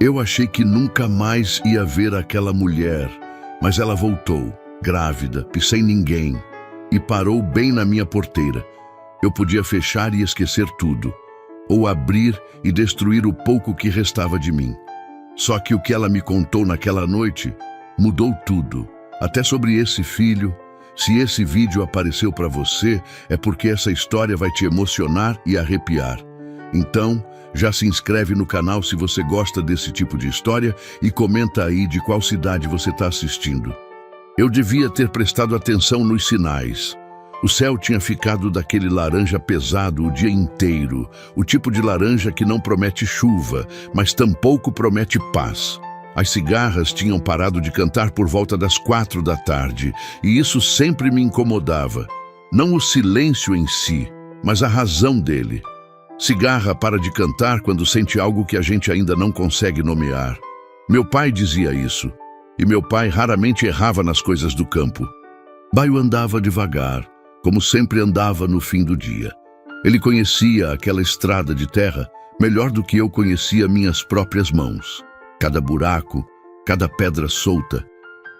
Eu achei que nunca mais ia ver aquela mulher, mas ela voltou, grávida e sem ninguém, e parou bem na minha porteira. Eu podia fechar e esquecer tudo, ou abrir e destruir o pouco que restava de mim. Só que o que ela me contou naquela noite mudou tudo, até sobre esse filho. Se esse vídeo apareceu para você, é porque essa história vai te emocionar e arrepiar. Então, já se inscreve no canal se você gosta desse tipo de história e comenta aí de qual cidade você está assistindo. Eu devia ter prestado atenção nos sinais. O céu tinha ficado daquele laranja pesado o dia inteiro, o tipo de laranja que não promete chuva, mas tampouco promete paz. As cigarras tinham parado de cantar por volta das 4 da tarde, e isso sempre me incomodava. Não o silêncio em si, mas a razão dele. Cigarra para de cantar quando sente algo que a gente ainda não consegue nomear. Meu pai dizia isso, e meu pai raramente errava nas coisas do campo. Baio andava devagar, como sempre andava no fim do dia. Ele conhecia aquela estrada de terra melhor do que eu conhecia minhas próprias mãos. Cada buraco, cada pedra solta,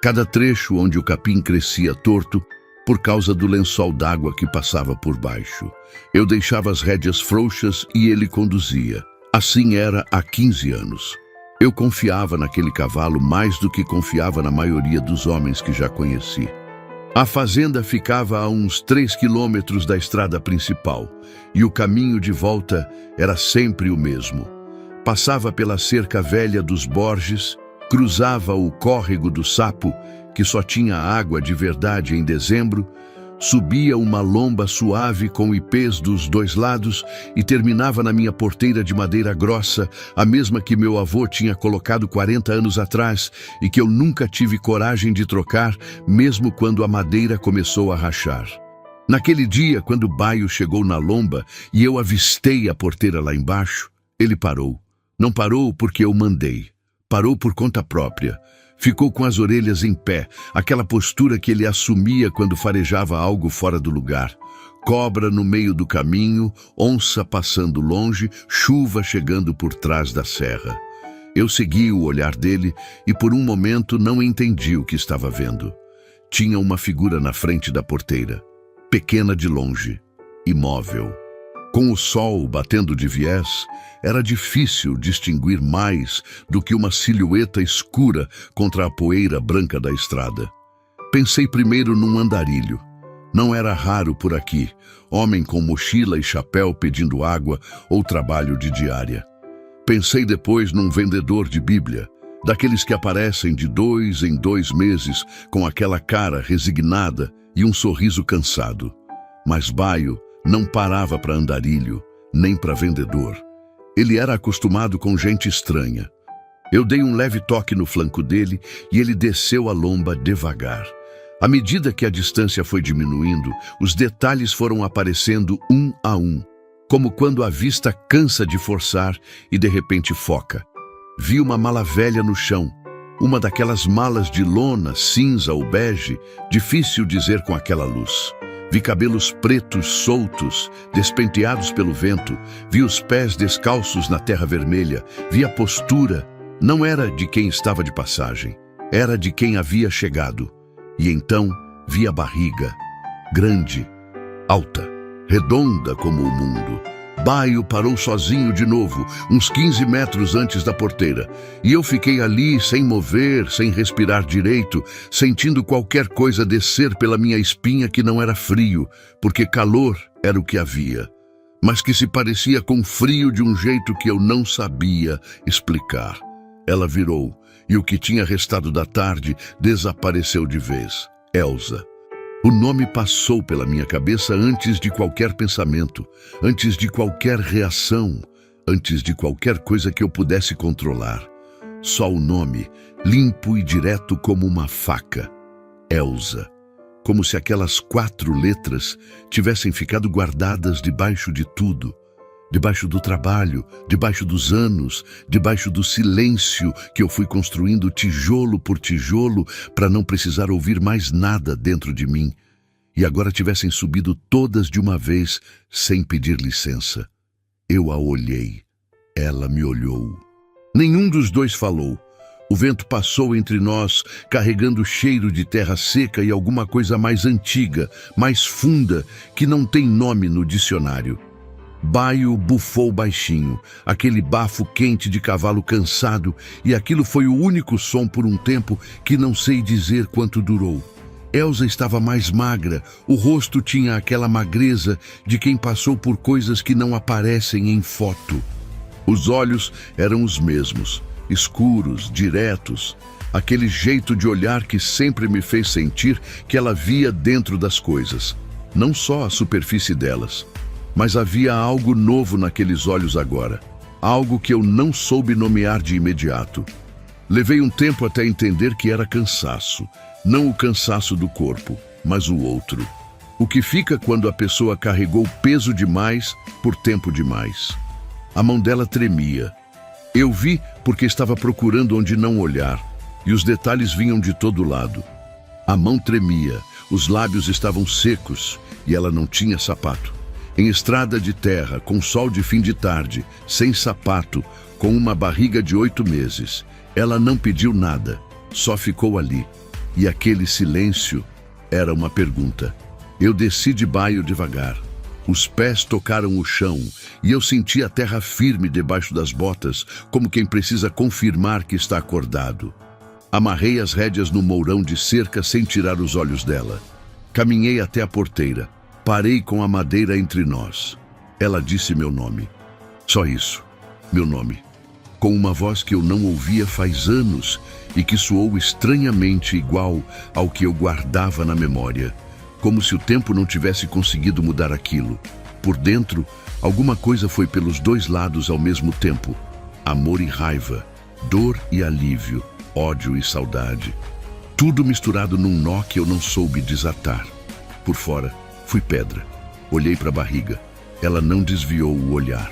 cada trecho onde o capim crescia torto por causa do lençol d'água que passava por baixo. Eu deixava as rédeas frouxas e ele conduzia. Assim era há 15 anos. Eu confiava naquele cavalo mais do que confiava na maioria dos homens que já conheci. A fazenda ficava a uns 3 quilômetros da estrada principal, e o caminho de volta era sempre o mesmo. Passava pela cerca velha dos Borges, cruzava o córrego do Sapo, que só tinha água de verdade em dezembro, subia uma lomba suave com ipês dos dois lados e terminava na minha porteira de madeira grossa, a mesma que meu avô tinha colocado 40 anos atrás e que eu nunca tive coragem de trocar, mesmo quando a madeira começou a rachar. Naquele dia, quando Baio chegou na lomba e eu avistei a porteira lá embaixo, ele parou. Não parou porque eu mandei. Parou por conta própria. Ficou com as orelhas em pé, aquela postura que ele assumia quando farejava algo fora do lugar. Cobra no meio do caminho, onça passando longe, chuva chegando por trás da serra. Eu segui o olhar dele e por um momento não entendi o que estava vendo. Tinha uma figura na frente da porteira, pequena de longe, imóvel. Com o sol batendo de viés, era difícil distinguir mais do que uma silhueta escura contra a poeira branca da estrada. Pensei primeiro num andarilho. Não era raro por aqui, homem com mochila e chapéu pedindo água ou trabalho de diária. Pensei depois num vendedor de Bíblia, daqueles que aparecem de 2 em 2 meses com aquela cara resignada e um sorriso cansado. Mas Baio não parava para andarilho, nem para vendedor. Ele era acostumado com gente estranha. Eu dei um leve toque no flanco dele e ele desceu a lomba devagar. À medida que a distância foi diminuindo, os detalhes foram aparecendo um a um, como quando a vista cansa de forçar e de repente foca. Vi uma mala velha no chão, uma daquelas malas de lona, cinza ou bege, difícil dizer com aquela luz. Vi cabelos pretos soltos, despenteados pelo vento. Vi os pés descalços na terra vermelha. Vi a postura. Não era de quem estava de passagem. Era de quem havia chegado. E então vi a barriga. Grande, alta, redonda como o mundo. Baio parou sozinho de novo, uns 15 metros antes da porteira. E eu fiquei ali, sem mover, sem respirar direito, sentindo qualquer coisa descer pela minha espinha que não era frio, porque calor era o que havia, mas que se parecia com frio de um jeito que eu não sabia explicar. Ela virou, e o que tinha restado da tarde desapareceu de vez. Elsa. O nome passou pela minha cabeça antes de qualquer pensamento, antes de qualquer reação, antes de qualquer coisa que eu pudesse controlar. Só o nome, limpo e direto como uma faca. Elsa. Como se aquelas 4 letras tivessem ficado guardadas debaixo de tudo. Debaixo do trabalho, debaixo dos anos, debaixo do silêncio que eu fui construindo tijolo por tijolo para não precisar ouvir mais nada dentro de mim. E agora tivessem subido todas de uma vez sem pedir licença. Eu a olhei. Ela me olhou. Nenhum dos dois falou. O vento passou entre nós, carregando o cheiro de terra seca e alguma coisa mais antiga, mais funda, que não tem nome no dicionário. Baio bufou baixinho, aquele bafo quente de cavalo cansado, e aquilo foi o único som por um tempo que não sei dizer quanto durou. Elsa estava mais magra, o rosto tinha aquela magreza de quem passou por coisas que não aparecem em foto. Os olhos eram os mesmos, escuros, diretos, aquele jeito de olhar que sempre me fez sentir que ela via dentro das coisas, não só a superfície delas. Mas havia algo novo naqueles olhos agora, algo que eu não soube nomear de imediato. Levei um tempo até entender que era cansaço, não o cansaço do corpo, mas o outro. O que fica quando a pessoa carregou peso demais por tempo demais. A mão dela tremia. Eu vi porque estava procurando onde não olhar, e os detalhes vinham de todo lado. A mão tremia, os lábios estavam secos e ela não tinha sapato. Em estrada de terra, com sol de fim de tarde, sem sapato, com uma barriga de 8 meses. Ela não pediu nada, só ficou ali. E aquele silêncio era uma pergunta. Eu desci de baio devagar. Os pés tocaram o chão e eu senti a terra firme debaixo das botas, como quem precisa confirmar que está acordado. Amarrei as rédeas no mourão de cerca sem tirar os olhos dela. Caminhei até a porteira. Parei com a madeira entre nós. Ela disse meu nome. Só isso, meu nome. Com uma voz que eu não ouvia faz anos e que soou estranhamente igual ao que eu guardava na memória. Como se o tempo não tivesse conseguido mudar aquilo. Por dentro, alguma coisa foi pelos dois lados ao mesmo tempo. Amor e raiva, dor e alívio, ódio e saudade. Tudo misturado num nó que eu não soube desatar. Por fora, fui pedra. Olhei para a barriga. Ela não desviou o olhar.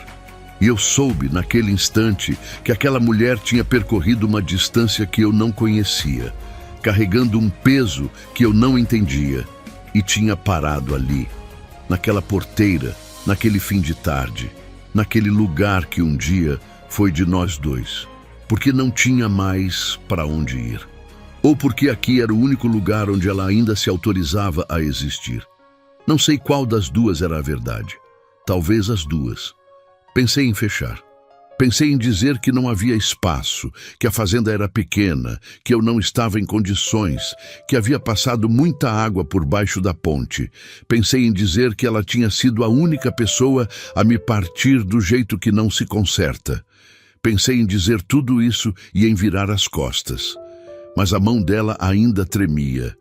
E eu soube, naquele instante, que aquela mulher tinha percorrido uma distância que eu não conhecia, carregando um peso que eu não entendia, e tinha parado ali, naquela porteira, naquele fim de tarde, naquele lugar que um dia foi de nós dois, porque não tinha mais para onde ir. Ou porque aqui era o único lugar onde ela ainda se autorizava a existir. Não sei qual das duas era a verdade. Talvez as duas. Pensei em fechar. Pensei em dizer que não havia espaço, que a fazenda era pequena, que eu não estava em condições, que havia passado muita água por baixo da ponte. Pensei em dizer que ela tinha sido a única pessoa a me partir do jeito que não se conserta. Pensei em dizer tudo isso e em virar as costas. Mas a mão dela ainda tremia,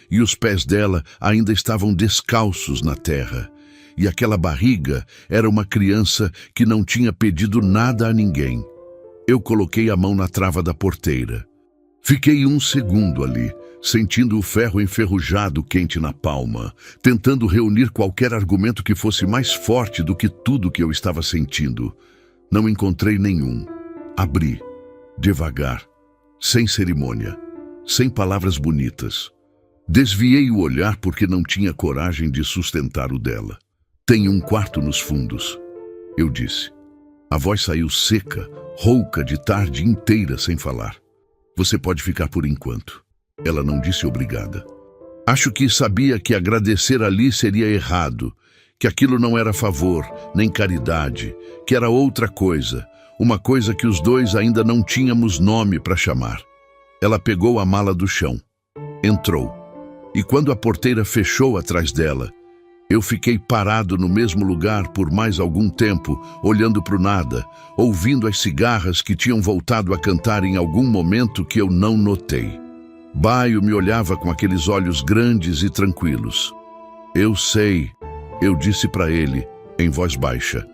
e os pés dela ainda estavam descalços na terra. E aquela barriga era uma criança que não tinha pedido nada a ninguém. Eu coloquei a mão na trava da porteira. Fiquei um segundo ali, sentindo o ferro enferrujado quente na palma, tentando reunir qualquer argumento que fosse mais forte do que tudo que eu estava sentindo. Não encontrei nenhum. Abri, devagar, sem cerimônia, sem palavras bonitas. Desviei o olhar porque não tinha coragem de sustentar o dela. Tem um quarto nos fundos, eu disse. A voz saiu seca, rouca de tarde inteira sem falar. Você pode ficar por enquanto. Ela não disse obrigada. Acho que sabia que agradecer ali seria errado, que aquilo não era favor, nem caridade, que era outra coisa, uma coisa que os dois ainda não tínhamos nome para chamar. Ela pegou a mala do chão, entrou, e quando a porteira fechou atrás dela, eu fiquei parado no mesmo lugar por mais algum tempo, olhando para o nada, ouvindo as cigarras que tinham voltado a cantar em algum momento que eu não notei. Baio me olhava com aqueles olhos grandes e tranquilos. Eu sei, eu disse para ele, em voz baixa.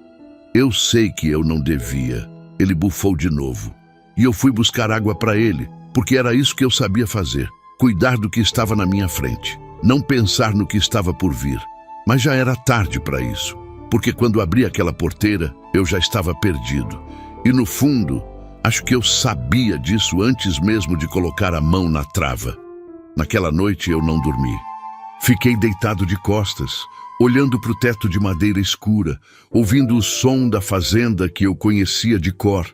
Eu sei que eu não devia. Ele bufou de novo. E eu fui buscar água para ele, porque era isso que eu sabia fazer. Cuidar do que estava na minha frente. Não pensar no que estava por vir. Mas já era tarde para isso, porque quando abri aquela porteira, eu já estava perdido. E no fundo, acho que eu sabia disso antes mesmo de colocar a mão na trava. Naquela noite eu não dormi. Fiquei deitado de costas, olhando para o teto de madeira escura, ouvindo o som da fazenda que eu conhecia de cor,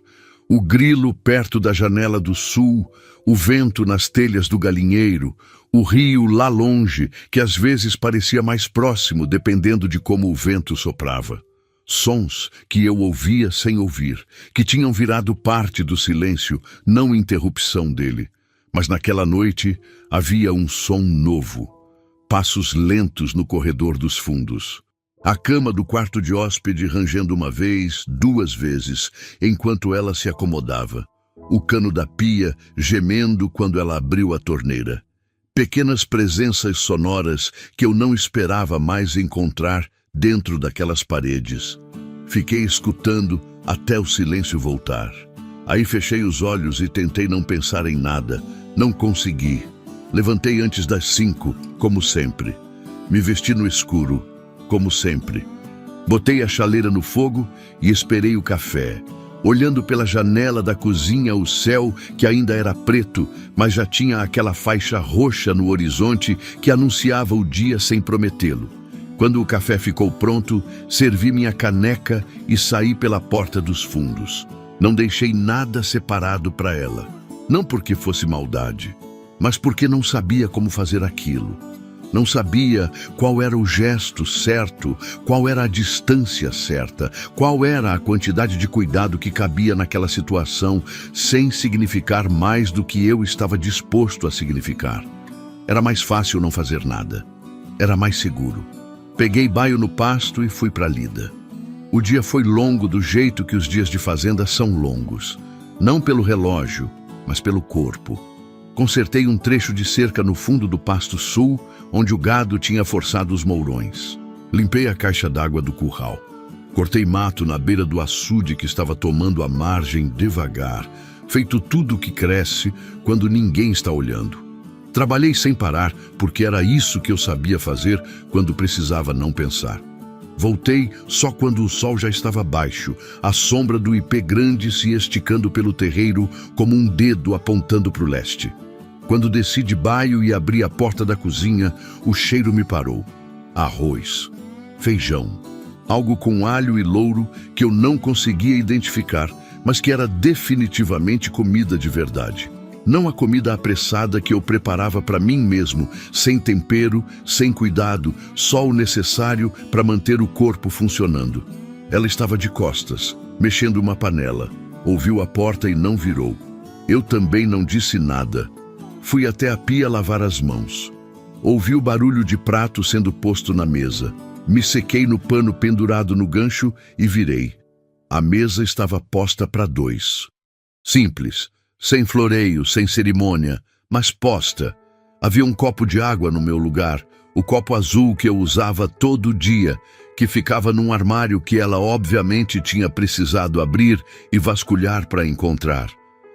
O grilo perto da janela do sul, o vento nas telhas do galinheiro, o rio lá longe, que às vezes parecia mais próximo, dependendo de como o vento soprava. Sons que eu ouvia sem ouvir, que tinham virado parte do silêncio, não interrupção dele. Mas naquela noite havia um som novo. Passos lentos no corredor dos fundos. A cama do quarto de hóspede rangendo uma vez, duas vezes, enquanto ela se acomodava. O cano da pia gemendo quando ela abriu a torneira. Pequenas presenças sonoras que eu não esperava mais encontrar dentro daquelas paredes. Fiquei escutando até o silêncio voltar. Aí fechei os olhos e tentei não pensar em nada. Não consegui. Levantei antes das 5, como sempre. Me vesti no escuro, como sempre. Botei a chaleira no fogo e esperei o café. Olhando pela janela da cozinha, o céu, que ainda era preto, mas já tinha aquela faixa roxa no horizonte que anunciava o dia sem prometê-lo. Quando o café ficou pronto, servi minha caneca e saí pela porta dos fundos. Não deixei nada separado para ela. Não porque fosse maldade, mas porque não sabia como fazer aquilo. Não sabia qual era o gesto certo, qual era a distância certa, qual era a quantidade de cuidado que cabia naquela situação, sem significar mais do que eu estava disposto a significar. Era mais fácil não fazer nada. Era mais seguro. Peguei baio no pasto e fui para lida. O dia foi longo do jeito que os dias de fazenda são longos. Não pelo relógio, mas pelo corpo. Consertei um trecho de cerca no fundo do pasto sul, onde o gado tinha forçado os mourões. Limpei a caixa d'água do curral. Cortei mato na beira do açude que estava tomando a margem devagar, feito tudo o que cresce quando ninguém está olhando. Trabalhei sem parar, porque era isso que eu sabia fazer quando precisava não pensar. Voltei só quando o sol já estava baixo, a sombra do ipê grande se esticando pelo terreiro como um dedo apontando para o leste. Quando desci de baio e abri a porta da cozinha, o cheiro me parou. Arroz, feijão, algo com alho e louro que eu não conseguia identificar, mas que era definitivamente comida de verdade. Não a comida apressada que eu preparava para mim mesmo, sem tempero, sem cuidado, só o necessário para manter o corpo funcionando. Ela estava de costas, mexendo uma panela. Ouviu a porta e não virou. Eu também não disse nada. Fui até a pia lavar as mãos. Ouvi o barulho de prato sendo posto na mesa. Me sequei no pano pendurado no gancho e virei. A mesa estava posta para 2. Simples. Sem floreio, sem cerimônia, mas posta. Havia um copo de água no meu lugar, o copo azul que eu usava todo dia, que ficava num armário que ela obviamente tinha precisado abrir e vasculhar para encontrar.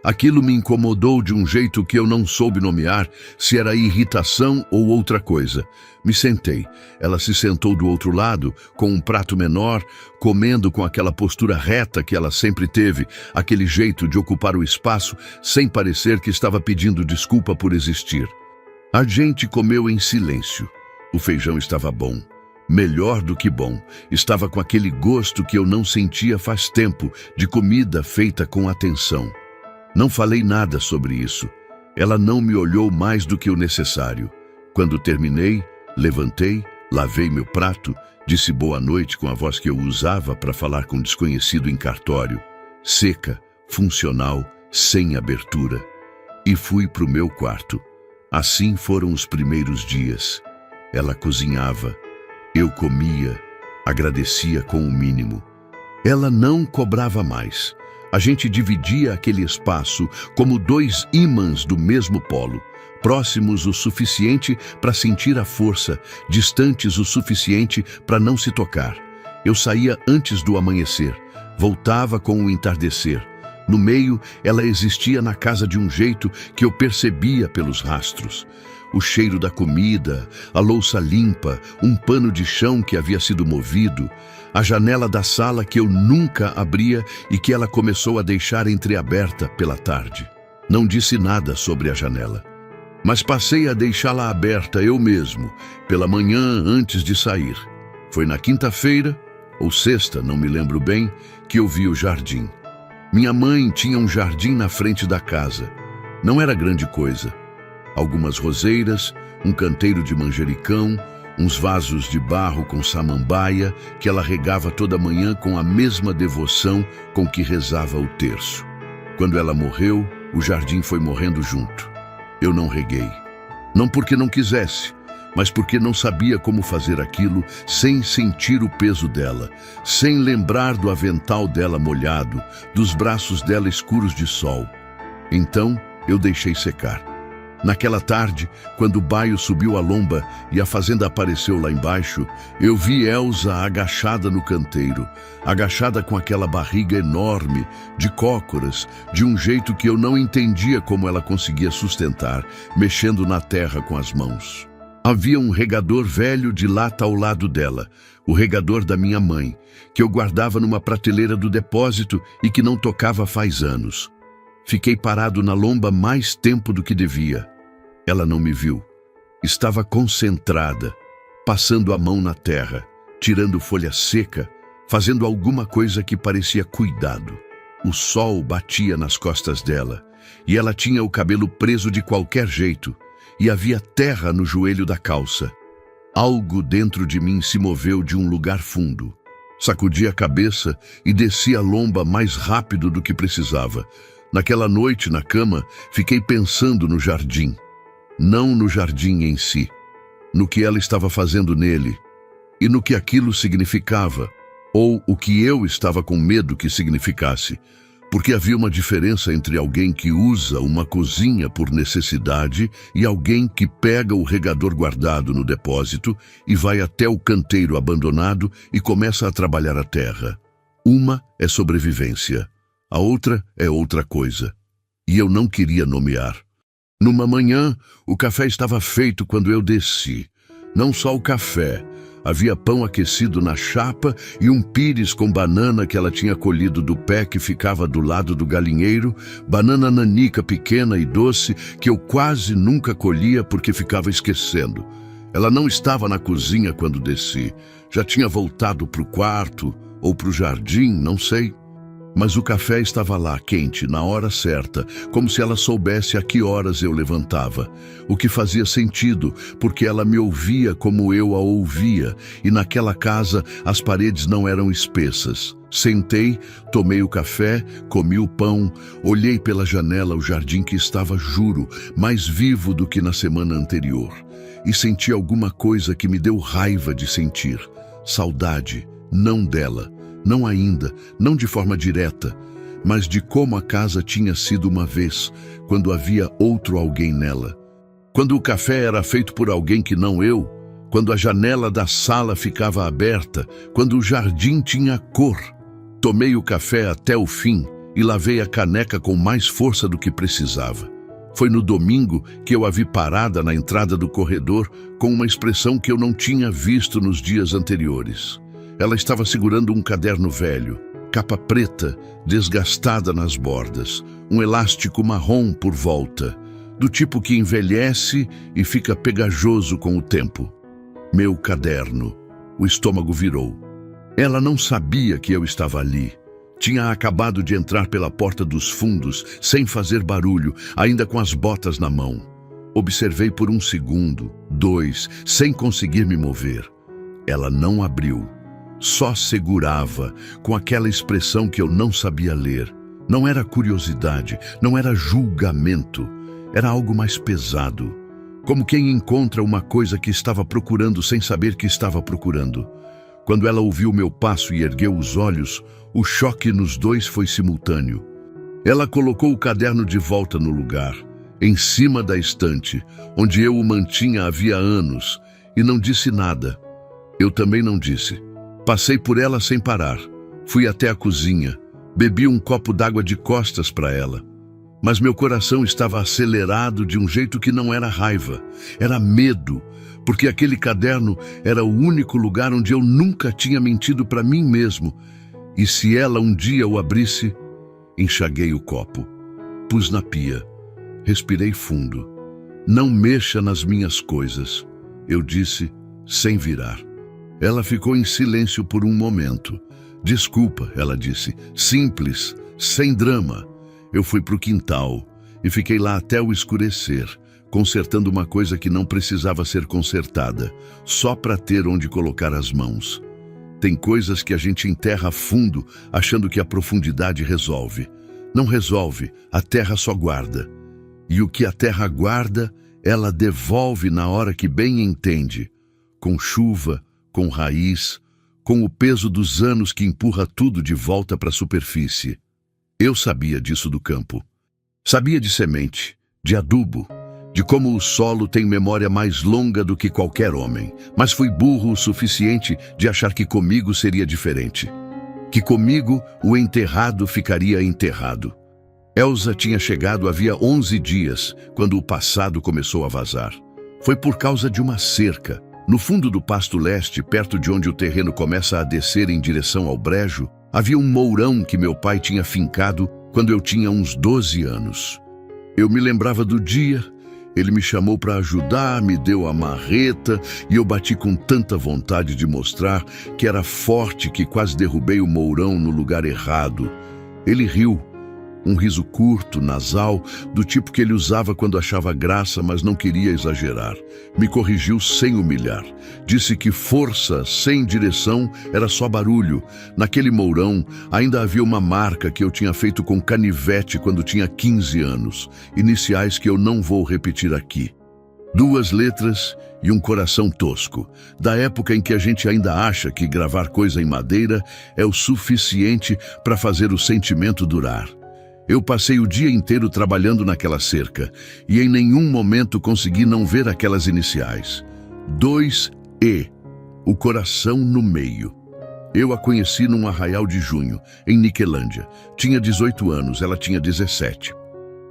Aquilo me incomodou de um jeito que eu não soube nomear, se era irritação ou outra coisa. Me sentei. Ela se sentou do outro lado, com um prato menor, comendo com aquela postura reta que ela sempre teve, aquele jeito de ocupar o espaço, sem parecer que estava pedindo desculpa por existir. A gente comeu em silêncio. O feijão estava bom. Melhor do que bom. Estava com aquele gosto que eu não sentia faz tempo, de comida feita com atenção. Não falei nada sobre isso. Ela não me olhou mais do que o necessário. Quando terminei, levantei, lavei meu prato, disse boa noite com a voz que eu usava para falar com desconhecido em cartório, seca, funcional, sem abertura, e fui para o meu quarto. Assim foram os primeiros dias. Ela cozinhava, eu comia, agradecia com o mínimo. Ela não cobrava mais. A gente dividia aquele espaço como 2 ímãs do mesmo polo, próximos o suficiente para sentir a força, distantes o suficiente para não se tocar. Eu saía antes do amanhecer, voltava com o entardecer. No meio, ela existia na casa de um jeito que eu percebia pelos rastros. O cheiro da comida, a louça limpa, um pano de chão que havia sido movido, a janela da sala que eu nunca abria e que ela começou a deixar entreaberta pela tarde. Não disse nada sobre a janela, mas passei a deixá-la aberta eu mesmo, pela manhã antes de sair. Foi na quinta-feira, ou sexta, não me lembro bem, que eu vi o jardim. Minha mãe tinha um jardim na frente da casa. Não era grande coisa. Algumas roseiras, um canteiro de manjericão, uns vasos de barro com samambaia que ela regava toda manhã com a mesma devoção com que rezava o terço. Quando ela morreu, o jardim foi morrendo junto. Eu não reguei. Não porque não quisesse, mas porque não sabia como fazer aquilo sem sentir o peso dela, sem lembrar do avental dela molhado, dos braços dela escuros de sol. Então, eu deixei secar. Naquela tarde, quando o baio subiu a lomba e a fazenda apareceu lá embaixo, eu vi Elsa agachada no canteiro, agachada com aquela barriga enorme, de cócoras, de um jeito que eu não entendia como ela conseguia sustentar, mexendo na terra com as mãos. Havia um regador velho de lata ao lado dela, o regador da minha mãe, que eu guardava numa prateleira do depósito e que não tocava faz anos. Fiquei parado na lomba mais tempo do que devia. Ela não me viu. Estava concentrada, passando a mão na terra, tirando folha seca, fazendo alguma coisa que parecia cuidado. O sol batia nas costas dela, e ela tinha o cabelo preso de qualquer jeito, e havia terra no joelho da calça. Algo dentro de mim se moveu de um lugar fundo. Sacudi a cabeça e desci a lomba mais rápido do que precisava. Naquela noite, na cama, fiquei pensando no jardim. Não no jardim em si, no que ela estava fazendo nele e no que aquilo significava, ou o que eu estava com medo que significasse, porque havia uma diferença entre alguém que usa uma cozinha por necessidade e alguém que pega o regador guardado no depósito e vai até o canteiro abandonado e começa a trabalhar a terra. Uma é sobrevivência. A outra é outra coisa. E eu não queria nomear. Numa manhã, o café estava feito quando eu desci. Não só o café. Havia pão aquecido na chapa e um pires com banana que ela tinha colhido do pé que ficava do lado do galinheiro, banana nanica pequena e doce que eu quase nunca colhia porque ficava esquecendo. Ela não estava na cozinha quando desci. Já tinha voltado para o quarto ou para o jardim, não sei. Mas o café estava lá, quente, na hora certa, como se ela soubesse a que horas eu levantava. O que fazia sentido, porque ela me ouvia como eu a ouvia, e naquela casa as paredes não eram espessas. Sentei, tomei o café, comi o pão, olhei pela janela o jardim que estava, juro, mais vivo do que na semana anterior. E senti alguma coisa que me deu raiva de sentir. Saudade, não dela. Não ainda, não de forma direta, mas de como a casa tinha sido uma vez, quando havia outro alguém nela. Quando o café era feito por alguém que não eu, quando a janela da sala ficava aberta, quando o jardim tinha cor. Tomei o café até o fim e lavei a caneca com mais força do que precisava. Foi no domingo que eu a vi parada na entrada do corredor com uma expressão que eu não tinha visto nos dias anteriores. Ela estava segurando um caderno velho, capa preta, desgastada nas bordas, um elástico marrom por volta, do tipo que envelhece e fica pegajoso com o tempo. Meu caderno. O estômago virou. Ela não sabia que eu estava ali. Tinha acabado de entrar pela porta dos fundos, sem fazer barulho, ainda com as botas na mão. Observei por 1 segundo, 2, sem conseguir me mover. Ela não abriu. Só segurava, com aquela expressão que eu não sabia ler. Não era curiosidade, não era julgamento. Era algo mais pesado. Como quem encontra uma coisa que estava procurando sem saber que estava procurando. Quando ela ouviu meu passo e ergueu os olhos, o choque nos dois foi simultâneo. Ela colocou o caderno de volta no lugar, em cima da estante, onde eu o mantinha havia anos, e não disse nada. Eu também não disse. Passei por ela sem parar. Fui até a cozinha. Bebi um copo d'água de costas para ela. Mas meu coração estava acelerado de um jeito que não era raiva. Era medo, porque aquele caderno era o único lugar onde eu nunca tinha mentido para mim mesmo. E se ela um dia o abrisse, enxaguei o copo. Pus na pia. Respirei fundo. Não mexa nas minhas coisas, eu disse, sem virar. Ela ficou em silêncio por um momento. Desculpa, ela disse, simples, Sem drama, eu fui para o quintal e fiquei lá até o escurecer, consertando uma coisa que não precisava ser consertada, só para ter onde colocar as mãos. Tem coisas que a gente enterra fundo, achando que a profundidade resolve. Não resolve, a terra só guarda. E o que a terra guarda, ela devolve na hora que bem entende, com chuva, com raiz, com o peso dos anos que empurra tudo de volta para a superfície. Eu sabia disso do campo. Sabia de semente, de adubo, de como o solo tem memória mais longa do que qualquer homem, mas fui burro o suficiente de achar que comigo seria diferente. Que comigo o enterrado ficaria enterrado. Elsa tinha chegado havia 11 dias, quando o passado começou a vazar. Foi por causa de uma cerca. No fundo do pasto leste, perto de onde o terreno começa a descer em direção ao brejo, havia um mourão que meu pai tinha fincado quando eu tinha uns 12 anos. Eu me lembrava do dia, ele me chamou para ajudar, me deu a marreta e eu bati com tanta vontade de mostrar que era forte que quase derrubei o mourão no lugar errado. Ele riu. Um riso curto, nasal, do tipo que ele usava quando achava graça, mas não queria exagerar. Me corrigiu sem humilhar. Disse que força sem direção era só barulho. Naquele mourão ainda havia uma marca que eu tinha feito com canivete quando tinha 15 anos. Iniciais que eu não vou repetir aqui. 2 letras e um coração tosco. Da época em que a gente ainda acha que gravar coisa em madeira é o suficiente para fazer o sentimento durar. Eu passei o dia inteiro trabalhando naquela cerca e em nenhum momento consegui não ver aquelas iniciais. 2E, o coração no meio. Eu a conheci num arraial de junho, em Niquelândia. Tinha 18 anos, ela tinha 17.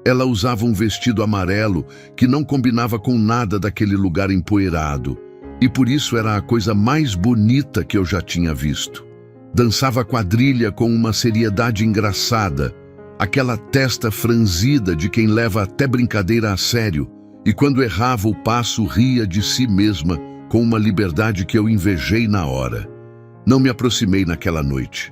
Ela usava um vestido amarelo que não combinava com nada daquele lugar empoeirado. E por isso era a coisa mais bonita que eu já tinha visto. Dançava quadrilha com uma seriedade engraçada. Aquela testa franzida de quem leva até brincadeira a sério, e quando errava o passo ria de si mesma com uma liberdade que eu invejei na hora. Não me aproximei naquela noite.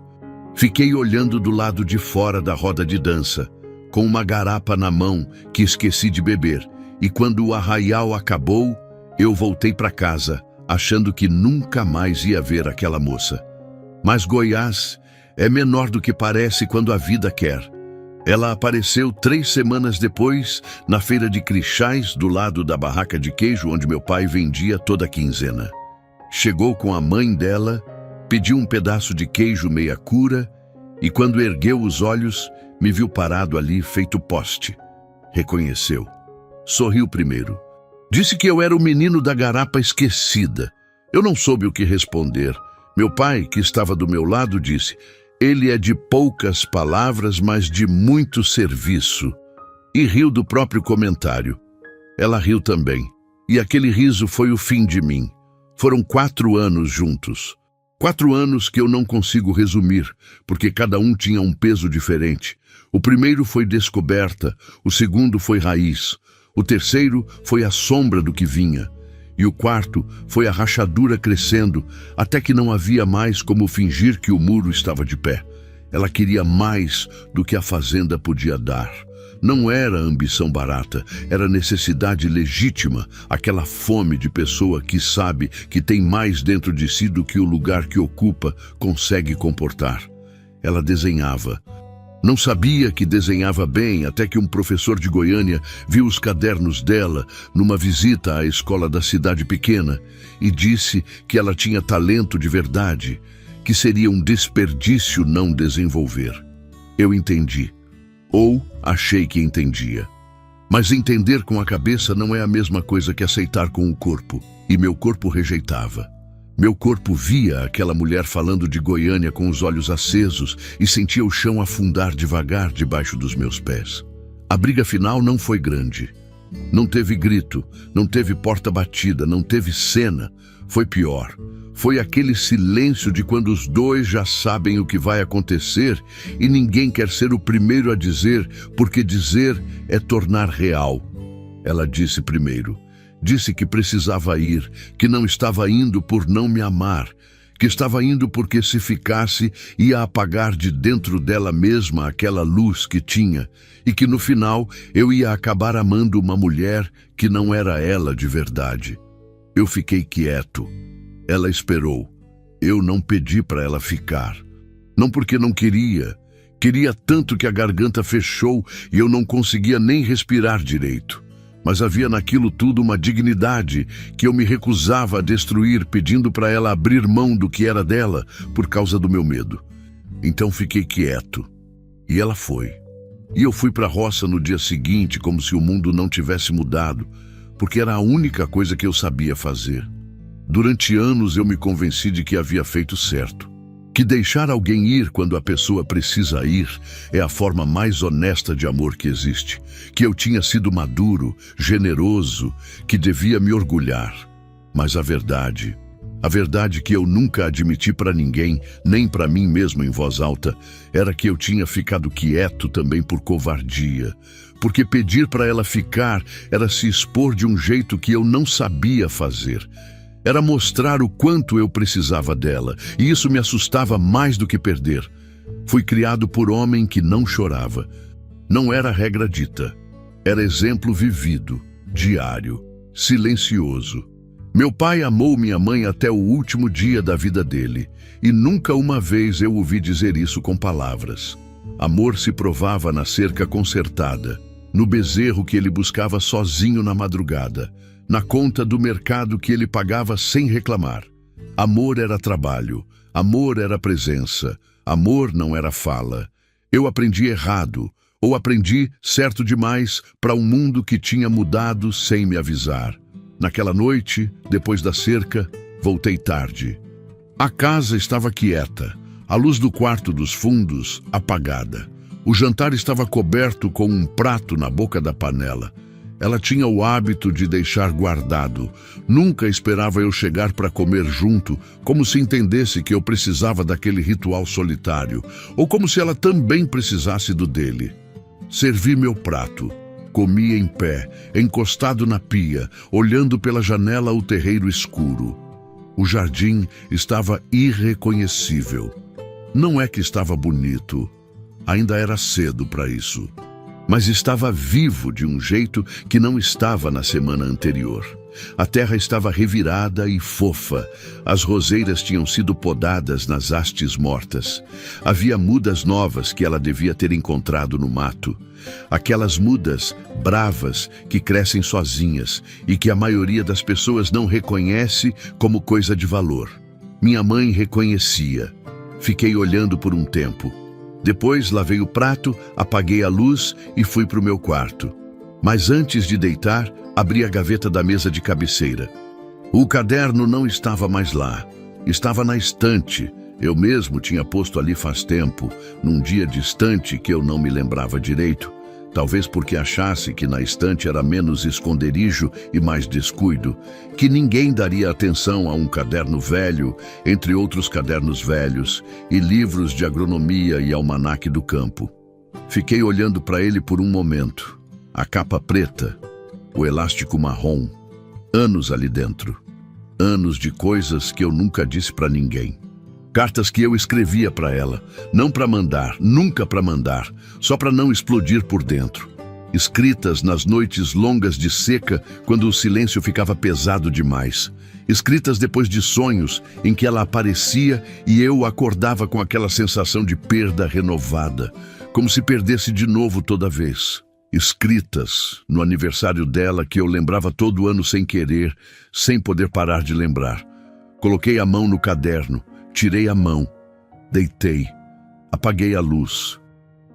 Fiquei olhando do lado de fora da roda de dança, com uma garapa na mão que esqueci de beber, e quando o arraial acabou, eu voltei para casa, achando que nunca mais ia ver aquela moça. Mas Goiás é menor do que parece quando a vida quer. Ela apareceu 3 semanas depois, na feira de Crixás, do lado da barraca de queijo onde meu pai vendia toda a quinzena. Chegou com a mãe dela, pediu um pedaço de queijo meia cura e quando ergueu os olhos, me viu parado ali feito poste. Reconheceu. Sorriu primeiro. Disse que eu era o menino da garapa esquecida. Eu não soube o que responder. Meu pai, que estava do meu lado, disse: "Ele é de poucas palavras, mas de muito serviço." E riu do próprio comentário. Ela riu também. E aquele riso foi o fim de mim. Foram 4 anos juntos. 4 anos que eu não consigo resumir, porque cada um tinha um peso diferente. O primeiro foi descoberta, o segundo foi raiz, o terceiro foi a sombra do que vinha. E o quarto foi a rachadura crescendo, até que não havia mais como fingir que o muro estava de pé. Ela queria mais do que a fazenda podia dar. Não era ambição barata, era necessidade legítima, aquela fome de pessoa que sabe que tem mais dentro de si do que o lugar que ocupa consegue comportar. Ela desenhava. Não sabia que desenhava bem até que um professor de Goiânia viu os cadernos dela numa visita à escola da cidade pequena e disse que ela tinha talento de verdade, que seria um desperdício não desenvolver. Eu entendi, ou achei que entendia. Mas entender com a cabeça não é a mesma coisa que aceitar com o corpo, e meu corpo rejeitava. Meu corpo via aquela mulher falando de Goiânia com os olhos acesos e sentia o chão afundar devagar debaixo dos meus pés. A briga final não foi grande. Não teve grito, não teve porta batida, não teve cena. Foi pior. Foi aquele silêncio de quando os dois já sabem o que vai acontecer e ninguém quer ser o primeiro a dizer, porque dizer é tornar real. Ela disse primeiro. Disse que precisava ir, que não estava indo por não me amar, que estava indo porque se ficasse ia apagar de dentro dela mesma aquela luz que tinha e que no final eu ia acabar amando uma mulher que não era ela de verdade. Eu fiquei quieto. Ela esperou. Eu não pedi para ela ficar. Não porque não queria. Queria tanto que a garganta fechou e eu não conseguia nem respirar direito. Mas havia naquilo tudo uma dignidade que eu me recusava a destruir, pedindo para ela abrir mão do que era dela por causa do meu medo. Então fiquei quieto. E ela foi. E eu fui para a roça no dia seguinte como se o mundo não tivesse mudado, porque era a única coisa que eu sabia fazer. Durante anos eu me convenci de que havia feito certo. Que deixar alguém ir quando a pessoa precisa ir é a forma mais honesta de amor que existe. Que eu tinha sido maduro, generoso, que devia me orgulhar. Mas a verdade que eu nunca admiti para ninguém, nem para mim mesmo em voz alta, era que eu tinha ficado quieto também por covardia. Porque pedir para ela ficar era se expor de um jeito que eu não sabia fazer. Era mostrar o quanto eu precisava dela, e isso me assustava mais do que perder. Fui criado por homem que não chorava. Não era regra dita. Era exemplo vivido, diário, silencioso. Meu pai amou minha mãe até o último dia da vida dele, e nunca uma vez eu ouvi dizer isso com palavras. Amor se provava na cerca consertada, no bezerro que ele buscava sozinho na madrugada, na conta do mercado que ele pagava sem reclamar. Amor era trabalho, amor era presença, amor não era fala. Eu aprendi errado, ou aprendi certo demais para um mundo que tinha mudado sem me avisar. Naquela noite, depois da cerca, voltei tarde. A casa estava quieta, a luz do quarto dos fundos apagada. O jantar estava coberto com um prato na boca da panela. Ela tinha o hábito de deixar guardado. Nunca esperava eu chegar para comer junto, como se entendesse que eu precisava daquele ritual solitário, ou como se ela também precisasse do dele. Servi meu prato. Comi em pé, encostado na pia, olhando pela janela o terreiro escuro. O jardim estava irreconhecível. Não é que estava bonito. Ainda era cedo para isso. Mas estava vivo de um jeito que não estava na semana anterior. A terra estava revirada e fofa. As roseiras tinham sido podadas nas hastes mortas. Havia mudas novas que ela devia ter encontrado no mato. Aquelas mudas bravas que crescem sozinhas e que a maioria das pessoas não reconhece como coisa de valor. Minha mãe reconhecia. Fiquei olhando por um tempo. Depois lavei o prato, apaguei a luz e fui para o meu quarto. Mas antes de deitar, abri a gaveta da mesa de cabeceira. O caderno não estava mais lá. Estava na estante. Eu mesmo tinha posto ali faz tempo, num dia distante que eu não me lembrava direito. Talvez porque achasse que na estante era menos esconderijo e mais descuido, que ninguém daria atenção a um caderno velho, entre outros cadernos velhos, e livros de agronomia e almanaque do campo. Fiquei olhando para ele por um momento. A capa preta, o elástico marrom, anos ali dentro. Anos de coisas que eu nunca disse para ninguém. Cartas que eu escrevia para ela, não para mandar, nunca para mandar, só para não explodir por dentro. Escritas nas noites longas de seca, quando o silêncio ficava pesado demais. Escritas depois de sonhos em que ela aparecia e eu acordava com aquela sensação de perda renovada, como se perdesse de novo toda vez. Escritas no aniversário dela que eu lembrava todo ano sem querer, sem poder parar de lembrar. Coloquei a mão no caderno. Tirei a mão, deitei, apaguei a luz.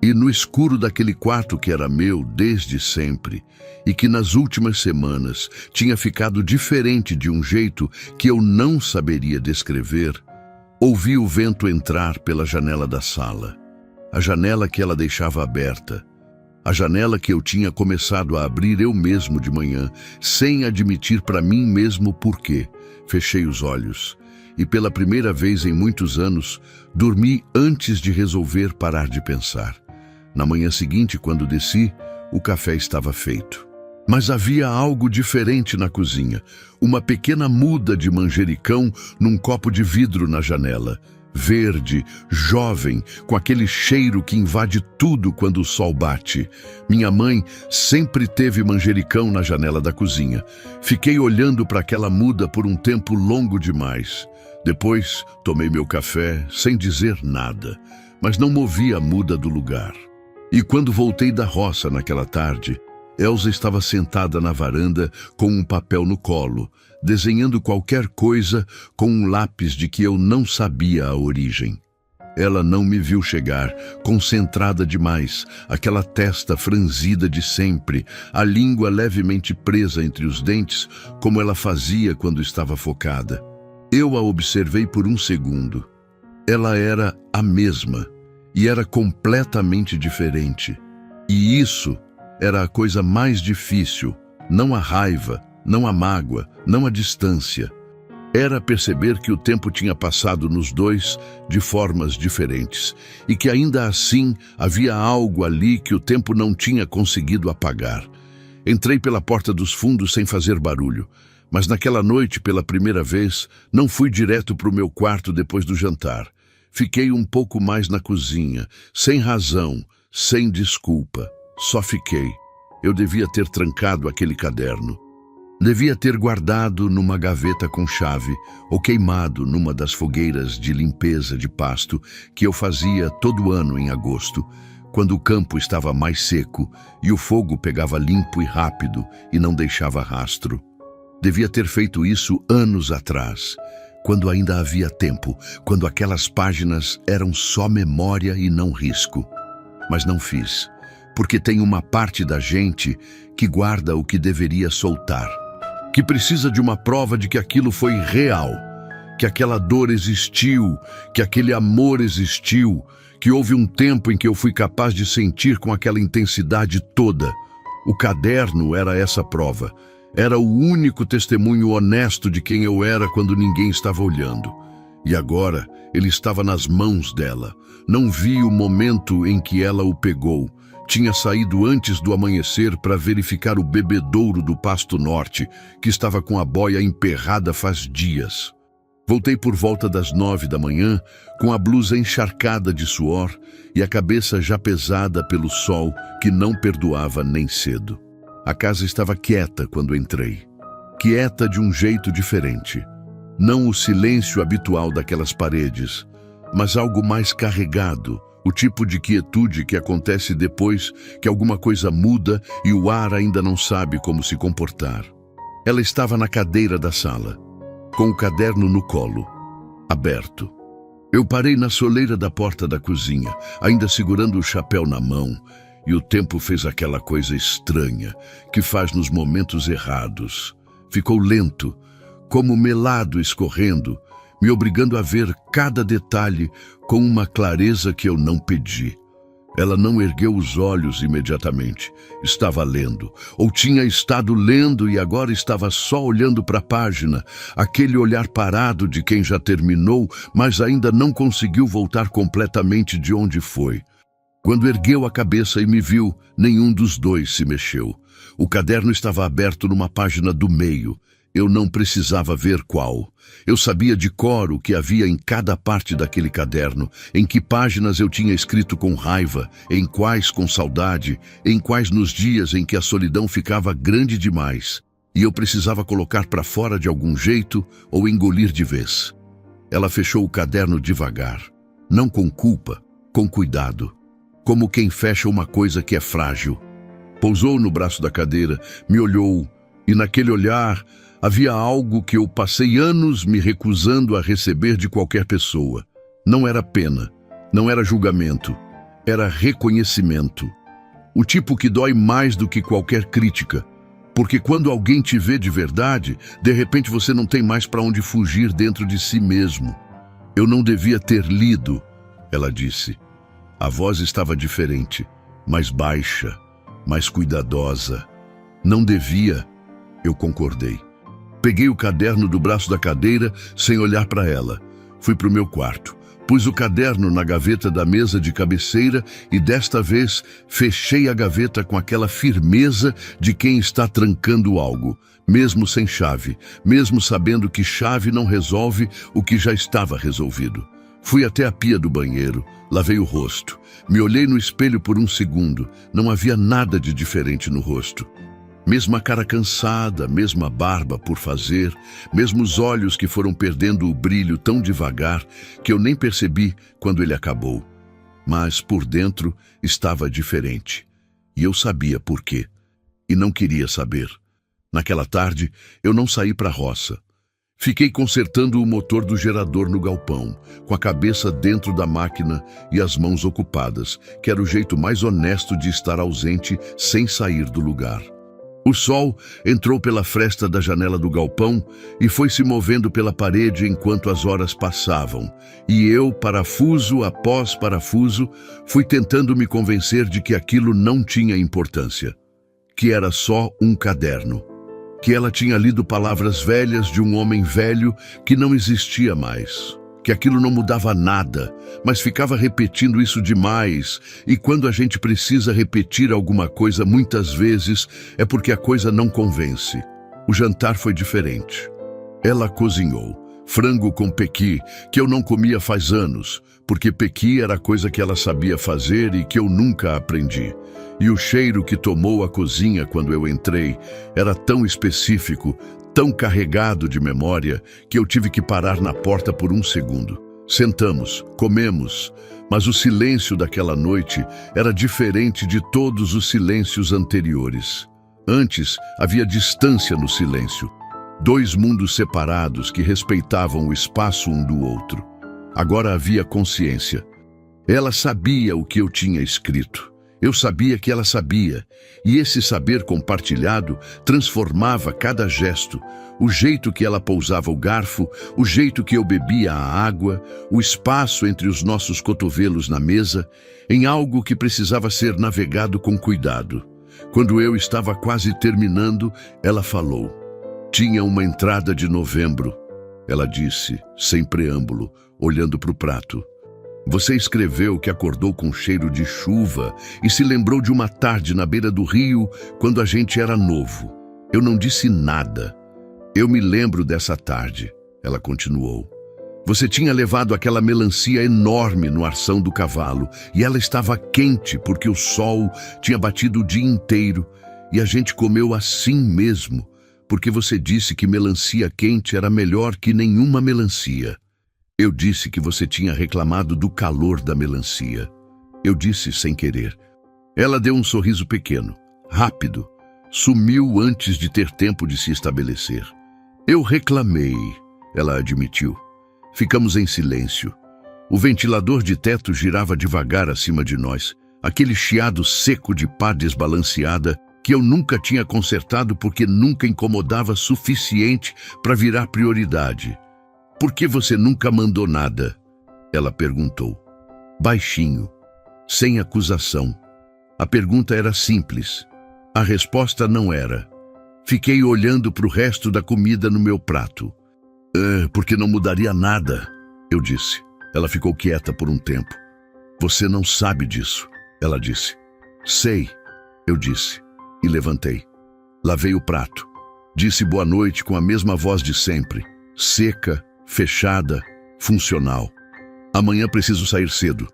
E no escuro daquele quarto que era meu desde sempre, e que nas últimas semanas tinha ficado diferente de um jeito que eu não saberia descrever, ouvi o vento entrar pela janela da sala. A janela que ela deixava aberta. A janela que eu tinha começado a abrir eu mesmo de manhã, sem admitir para mim mesmo por quê. Fechei os olhos. E pela primeira vez em muitos anos, dormi antes de resolver parar de pensar. Na manhã seguinte, quando desci, o café estava feito. Mas havia algo diferente na cozinha. Uma pequena muda de manjericão num copo de vidro na janela. Verde, jovem, com aquele cheiro que invade tudo quando o sol bate. Minha mãe sempre teve manjericão na janela da cozinha. Fiquei olhando para aquela muda por um tempo longo demais. Depois, tomei meu café sem dizer nada, mas não movi a muda do lugar. E quando voltei da roça naquela tarde, Elsa estava sentada na varanda com um papel no colo, desenhando qualquer coisa com um lápis de que eu não sabia a origem. Ela não me viu chegar, concentrada demais, aquela testa franzida de sempre, a língua levemente presa entre os dentes, como ela fazia quando estava focada. Eu a observei por um segundo. Ela era a mesma, e era completamente diferente. E isso era a coisa mais difícil, não a raiva, não a mágoa, não a distância. Era perceber que o tempo tinha passado nos dois de formas diferentes e que ainda assim havia algo ali que o tempo não tinha conseguido apagar. Entrei pela porta dos fundos sem fazer barulho, mas naquela noite, pela primeira vez, não fui direto para o meu quarto depois do jantar. Fiquei um pouco mais na cozinha, sem razão, sem desculpa. Só fiquei. Eu devia ter trancado aquele caderno. Devia ter guardado numa gaveta com chave ou queimado numa das fogueiras de limpeza de pasto que eu fazia todo ano em agosto, quando o campo estava mais seco e o fogo pegava limpo e rápido e não deixava rastro. Devia ter feito isso anos atrás, quando ainda havia tempo, quando aquelas páginas eram só memória e não risco. Mas não fiz, porque tem uma parte da gente que guarda o que deveria soltar, que precisa de uma prova de que aquilo foi real, que aquela dor existiu, que aquele amor existiu, que houve um tempo em que eu fui capaz de sentir com aquela intensidade toda. O caderno era essa prova. Era o único testemunho honesto de quem eu era quando ninguém estava olhando. E agora ele estava nas mãos dela. Não vi o momento em que ela o pegou. Tinha saído antes do amanhecer para verificar o bebedouro do Pasto Norte, que estava com a boia emperrada faz dias. Voltei por volta das 9 da manhã, com a blusa encharcada de suor e a cabeça já pesada pelo sol que não perdoava nem cedo. A casa estava quieta quando entrei. Quieta de um jeito diferente. Não o silêncio habitual daquelas paredes, mas algo mais carregado, o tipo de quietude que acontece depois que alguma coisa muda e o ar ainda não sabe como se comportar. Ela estava na cadeira da sala, com o caderno no colo, aberto. Eu parei na soleira da porta da cozinha, ainda segurando o chapéu na mão, e o tempo fez aquela coisa estranha que faz nos momentos errados. Ficou lento, como melado escorrendo, me obrigando a ver cada detalhe com uma clareza que eu não pedi. Ela não ergueu os olhos imediatamente. Estava lendo, ou tinha estado lendo e agora estava só olhando para a página, aquele olhar parado de quem já terminou, mas ainda não conseguiu voltar completamente de onde foi. Quando ergueu a cabeça e me viu, nenhum dos dois se mexeu. O caderno estava aberto numa página do meio. Eu não precisava ver qual. Eu sabia de cor o que havia em cada parte daquele caderno, em que páginas eu tinha escrito com raiva, em quais com saudade, em quais nos dias em que a solidão ficava grande demais, e eu precisava colocar para fora de algum jeito ou engolir de vez. Ela fechou o caderno devagar, não com culpa, com cuidado, como quem fecha uma coisa que é frágil. Pousou no braço da cadeira, me olhou, e naquele olhar havia algo que eu passei anos me recusando a receber de qualquer pessoa. Não era pena, não era julgamento, era reconhecimento. O tipo que dói mais do que qualquer crítica, porque quando alguém te vê de verdade, de repente você não tem mais para onde fugir dentro de si mesmo. Eu não devia ter lido, ela disse. A voz estava diferente, mais baixa, mais cuidadosa. Não devia, eu concordei. Peguei o caderno do braço da cadeira sem olhar para ela. Fui para o meu quarto. Pus o caderno na gaveta da mesa de cabeceira e desta vez fechei a gaveta com aquela firmeza de quem está trancando algo, mesmo sem chave, mesmo sabendo que chave não resolve o que já estava resolvido. Fui até a pia do banheiro, lavei o rosto, me olhei no espelho por um segundo, não havia nada de diferente no rosto. Mesma cara cansada, mesma barba por fazer, mesmo os olhos que foram perdendo o brilho tão devagar que eu nem percebi quando ele acabou. Mas por dentro estava diferente. E eu sabia por quê. E não queria saber. Naquela tarde, eu não saí para a roça. Fiquei consertando o motor do gerador no galpão, com a cabeça dentro da máquina e as mãos ocupadas, que era o jeito mais honesto de estar ausente sem sair do lugar. O sol entrou pela fresta da janela do galpão e foi se movendo pela parede enquanto as horas passavam, e eu, parafuso após parafuso, fui tentando me convencer de que aquilo não tinha importância, que era só um caderno, que ela tinha lido palavras velhas de um homem velho que não existia mais, que aquilo não mudava nada, mas ficava repetindo isso demais, e quando a gente precisa repetir alguma coisa muitas vezes, é porque a coisa não convence. O jantar foi diferente. Ela cozinhou frango com pequi, que eu não comia faz anos, porque pequi era a coisa que ela sabia fazer e que eu nunca aprendi. E o cheiro que tomou a cozinha quando eu entrei era tão específico, tão carregado de memória, que eu tive que parar na porta por um segundo. Sentamos, comemos, mas o silêncio daquela noite era diferente de todos os silêncios anteriores. Antes, havia distância no silêncio. Dois mundos separados que respeitavam o espaço um do outro. Agora havia consciência. Ela sabia o que eu tinha escrito. Eu sabia que ela sabia, e esse saber compartilhado transformava cada gesto, o jeito que ela pousava o garfo, o jeito que eu bebia a água, o espaço entre os nossos cotovelos na mesa, em algo que precisava ser navegado com cuidado. Quando eu estava quase terminando, ela falou. Tinha uma entrada de novembro, ela disse, sem preâmbulo, olhando para o prato. Você escreveu que acordou com cheiro de chuva e se lembrou de uma tarde na beira do rio quando a gente era novo. Eu não disse nada. Eu me lembro dessa tarde, ela continuou. Você tinha levado aquela melancia enorme no arção do cavalo e ela estava quente porque o sol tinha batido o dia inteiro e a gente comeu assim mesmo, porque você disse que melancia quente era melhor que nenhuma melancia. Eu disse que você tinha reclamado do calor da melancia. Eu disse sem querer. Ela deu um sorriso pequeno, rápido. Sumiu antes de ter tempo de se estabelecer. Eu reclamei, ela admitiu. Ficamos em silêncio. O ventilador de teto girava devagar acima de nós. Aquele chiado seco de pá desbalanceada que eu nunca tinha consertado porque nunca incomodava suficiente para virar prioridade. Por que você nunca mandou nada? Ela perguntou. Baixinho, sem acusação. A pergunta era simples. A resposta não era. Fiquei olhando para o resto da comida no meu prato. Porque não mudaria nada, eu disse. Ela ficou quieta por um tempo. Você não sabe disso, ela disse. Sei, eu disse. E levantei. Lavei o prato. Disse boa noite com a mesma voz de sempre. Seca, fechada, funcional. Amanhã preciso sair cedo.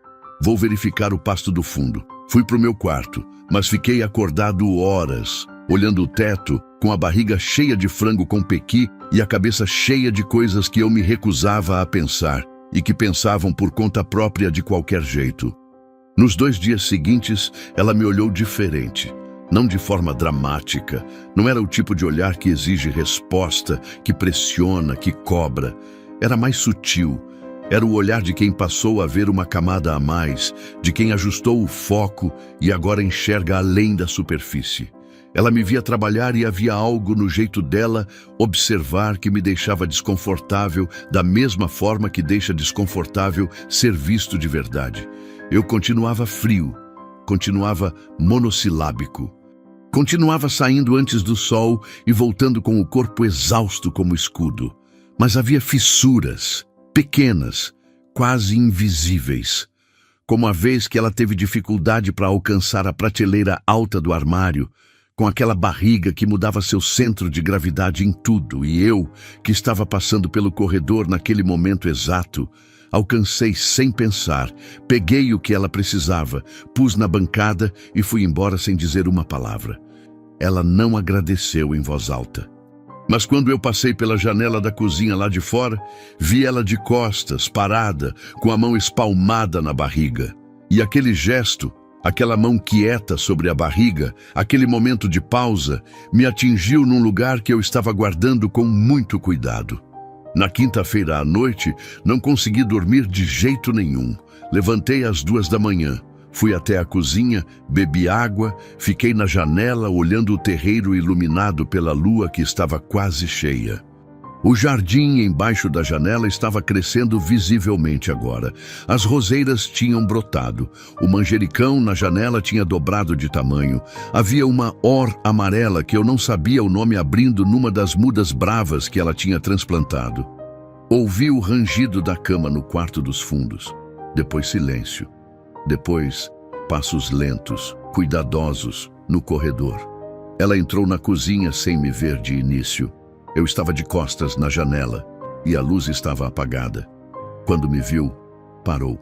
Vou verificar o pasto do fundo. Fui para o meu quarto, mas fiquei acordado horas, olhando o teto, com a barriga cheia de frango com pequi e a cabeça cheia de coisas que eu me recusava a pensar e que pensavam por conta própria de qualquer jeito. Nos 2 dias seguintes, ela me olhou diferente. Não de forma dramática. Não era o tipo de olhar que exige resposta, que pressiona, que cobra. Era mais sutil. Era o olhar de quem passou a ver uma camada a mais, de quem ajustou o foco e agora enxerga além da superfície. Ela me via trabalhar e havia algo no jeito dela observar que me deixava desconfortável da mesma forma que deixa desconfortável ser visto de verdade. Eu continuava frio, continuava monossilábico. Continuava saindo antes do sol e voltando com o corpo exausto como escudo. Mas havia fissuras, pequenas, quase invisíveis. Como a vez que ela teve dificuldade para alcançar a prateleira alta do armário, com aquela barriga que mudava seu centro de gravidade em tudo, e eu, que estava passando pelo corredor naquele momento exato, alcancei sem pensar, peguei o que ela precisava, pus na bancada e fui embora sem dizer uma palavra. Ela não agradeceu em voz alta. Mas quando eu passei pela janela da cozinha lá de fora, vi ela de costas, parada, com a mão espalmada na barriga. E aquele gesto, aquela mão quieta sobre a barriga, aquele momento de pausa, me atingiu num lugar que eu estava guardando com muito cuidado. Na quinta-feira à noite, não consegui dormir de jeito nenhum. Levantei às 2 da manhã. Fui até a cozinha, bebi água, fiquei na janela olhando o terreiro iluminado pela lua que estava quase cheia. O jardim embaixo da janela estava crescendo visivelmente agora. As roseiras tinham brotado. O manjericão na janela tinha dobrado de tamanho. Havia uma or amarela que eu não sabia o nome abrindo numa das mudas bravas que ela tinha transplantado. Ouvi o rangido da cama no quarto dos fundos. Depois silêncio. Depois, passos lentos, cuidadosos, no corredor. Ela entrou na cozinha sem me ver de início. Eu estava de costas na janela e a luz estava apagada. Quando me viu, parou.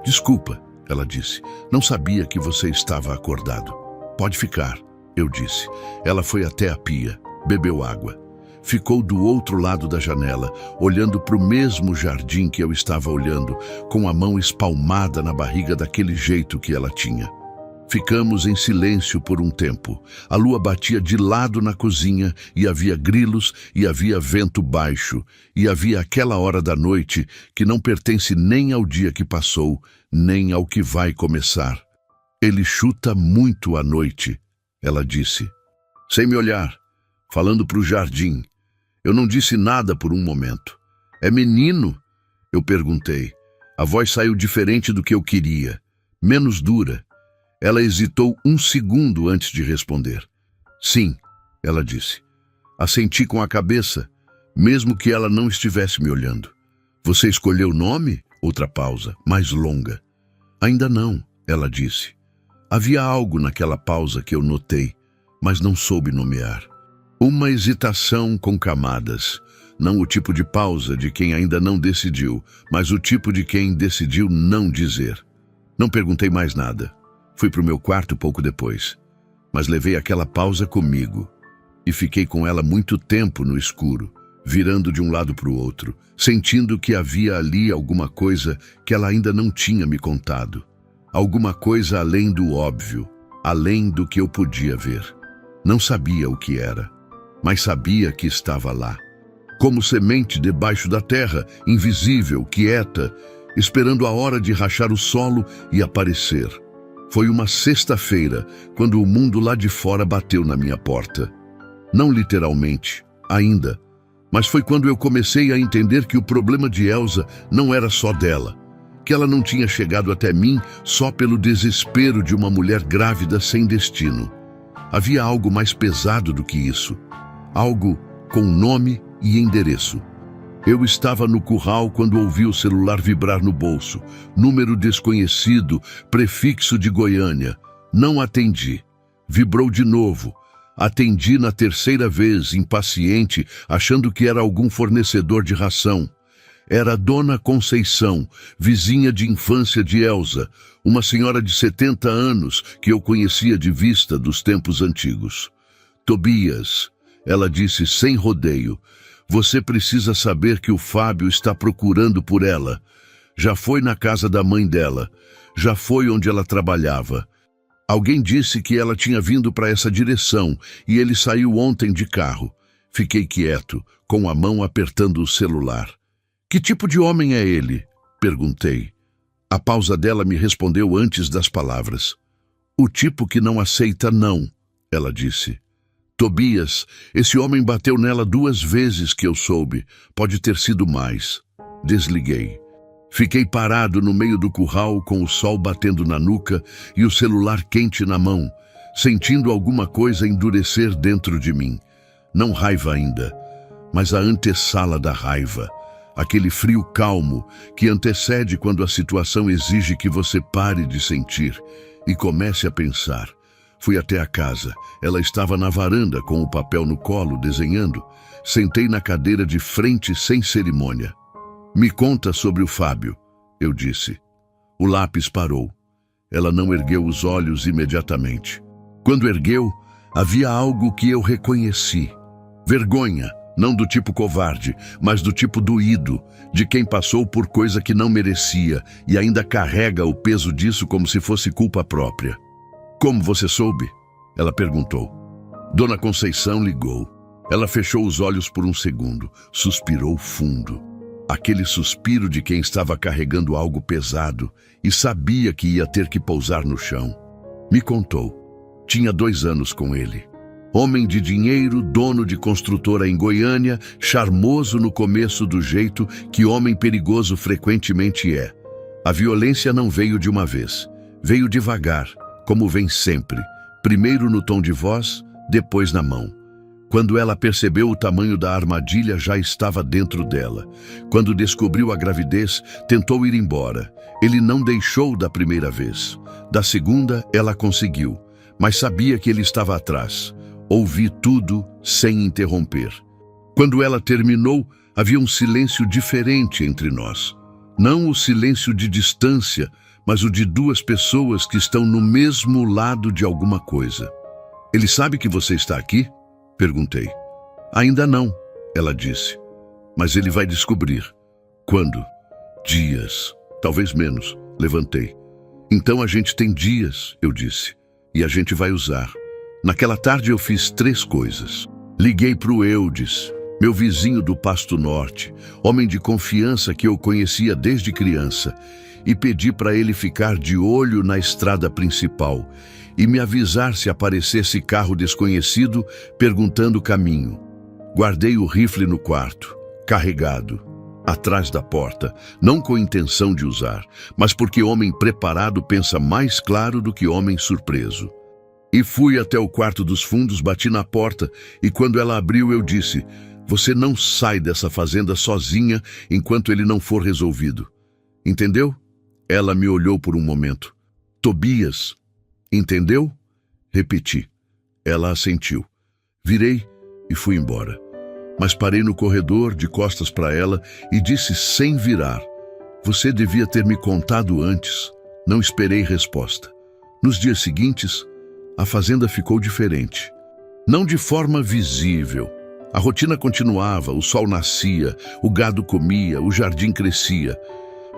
"Desculpa", ela disse. "Não sabia que você estava acordado." "Pode ficar", eu disse. Ela foi até a pia, bebeu água. Ficou do outro lado da janela, olhando para o mesmo jardim que eu estava olhando, com a mão espalmada na barriga daquele jeito que ela tinha. Ficamos em silêncio por um tempo. A lua batia de lado na cozinha e havia grilos e havia vento baixo. E havia aquela hora da noite que não pertence nem ao dia que passou, nem ao que vai começar. "Ele chuta muito à noite", ela disse, sem me olhar, falando para o jardim. Eu não disse nada por um momento. "É menino?", eu perguntei. A voz saiu diferente do que eu queria, menos dura. Ela hesitou um segundo antes de responder. "Sim", ela disse. Assenti com a cabeça, mesmo que ela não estivesse me olhando. "Você escolheu o nome?", outra pausa, mais longa. "Ainda não", ela disse. Havia algo naquela pausa que eu notei, mas não soube nomear. Uma hesitação com camadas, não o tipo de pausa de quem ainda não decidiu, mas o tipo de quem decidiu não dizer. Não perguntei mais nada. Fui para o meu quarto pouco depois, mas levei aquela pausa comigo e fiquei com ela muito tempo no escuro, virando de um lado para o outro, sentindo que havia ali alguma coisa que ela ainda não tinha me contado. Alguma coisa além do óbvio, além do que eu podia ver. Não sabia o que era, mas sabia que estava lá. Como semente debaixo da terra, invisível, quieta, esperando a hora de rachar o solo e aparecer. Foi uma sexta-feira, quando o mundo lá de fora bateu na minha porta. Não literalmente, ainda, mas foi quando eu comecei a entender que o problema de Elsa não era só dela, que ela não tinha chegado até mim só pelo desespero de uma mulher grávida sem destino. Havia algo mais pesado do que isso. Algo com nome e endereço. Eu estava no curral quando ouvi o celular vibrar no bolso. Número desconhecido, prefixo de Goiânia. Não atendi. Vibrou de novo. Atendi na terceira vez, impaciente, achando que era algum fornecedor de ração. Era Dona Conceição, vizinha de infância de Elsa, uma senhora de 70 anos que eu conhecia de vista dos tempos antigos. "Tobias", ela disse sem rodeio, "você precisa saber que o Fábio está procurando por ela. Já foi na casa da mãe dela, já foi onde ela trabalhava. Alguém disse que ela tinha vindo para essa direção e ele saiu ontem de carro." Fiquei quieto, com a mão apertando o celular. "Que tipo de homem é ele?", perguntei. A pausa dela me respondeu antes das palavras. "O tipo que não aceita não", ela disse. "Tobias, esse homem bateu nela 2 vezes que eu soube. Pode ter sido mais." Desliguei. Fiquei parado no meio do curral com o sol batendo na nuca e o celular quente na mão, sentindo alguma coisa endurecer dentro de mim. Não raiva ainda, mas a antessala da raiva. aquele frio calmo que antecede quando a situação exige que você pare de sentir e comece a pensar. Fui até a casa. Ela estava na varanda com o papel no colo, desenhando. Sentei na cadeira de frente sem cerimônia. Me conta sobre o Fábio, eu disse. O lápis parou. Ela não ergueu os olhos imediatamente. Quando ergueu, havia algo que eu reconheci. Vergonha, não do tipo covarde, mas do tipo doído, de quem passou por coisa que não merecia e ainda carrega o peso disso como se fosse culpa própria. Como você soube? Ela perguntou. Dona Conceição ligou. Ela fechou os olhos por um segundo, suspirou fundo. Aquele suspiro de quem estava carregando algo pesado e sabia que ia ter que pousar no chão. Me contou. Tinha 2 anos com ele. Homem de dinheiro, dono de construtora em Goiânia, charmoso no começo do jeito que homem perigoso frequentemente é. A violência não veio de uma vez. Veio devagar, como vem sempre. Primeiro no tom de voz, depois na mão. Quando ela percebeu o tamanho da armadilha, já estava dentro dela. Quando descobriu a gravidez, tentou ir embora. Ele não deixou da primeira vez. Da segunda, ela conseguiu, mas sabia que ele estava atrás. Ouvi tudo sem interromper. Quando ela terminou, havia um silêncio diferente entre nós. Não o silêncio de distância, mas o de 2 pessoas que estão no mesmo lado de alguma coisa. Ele sabe que você está aqui? Perguntei. Ainda não, ela disse. Mas ele vai descobrir. Quando? Dias. Talvez menos. Levantei. Então a gente tem dias, eu disse. E a gente vai usar. Naquela tarde eu fiz 3 coisas. Liguei para o Eudes, meu vizinho do Pasto Norte, homem de confiança que eu conhecia desde criança, e pedi para ele ficar de olho na estrada principal e me avisar se aparecesse carro desconhecido perguntando o caminho. Guardei o rifle no quarto, carregado, atrás da porta, não com intenção de usar, mas porque homem preparado pensa mais claro do que homem surpreso. E fui até o quarto dos fundos, bati na porta e quando ela abriu eu disse: você não sai dessa fazenda sozinha enquanto ele não for resolvido. Entendeu? Ela me olhou por um momento. Tobias, entendeu? Repeti. Ela assentiu. Virei e fui embora. Mas parei no corredor, de costas para ela, e disse sem virar: você devia ter me contado antes. Não esperei resposta. Nos dias seguintes, a fazenda ficou diferente. Não de forma visível. A rotina continuava, o sol nascia, o gado comia, o jardim crescia.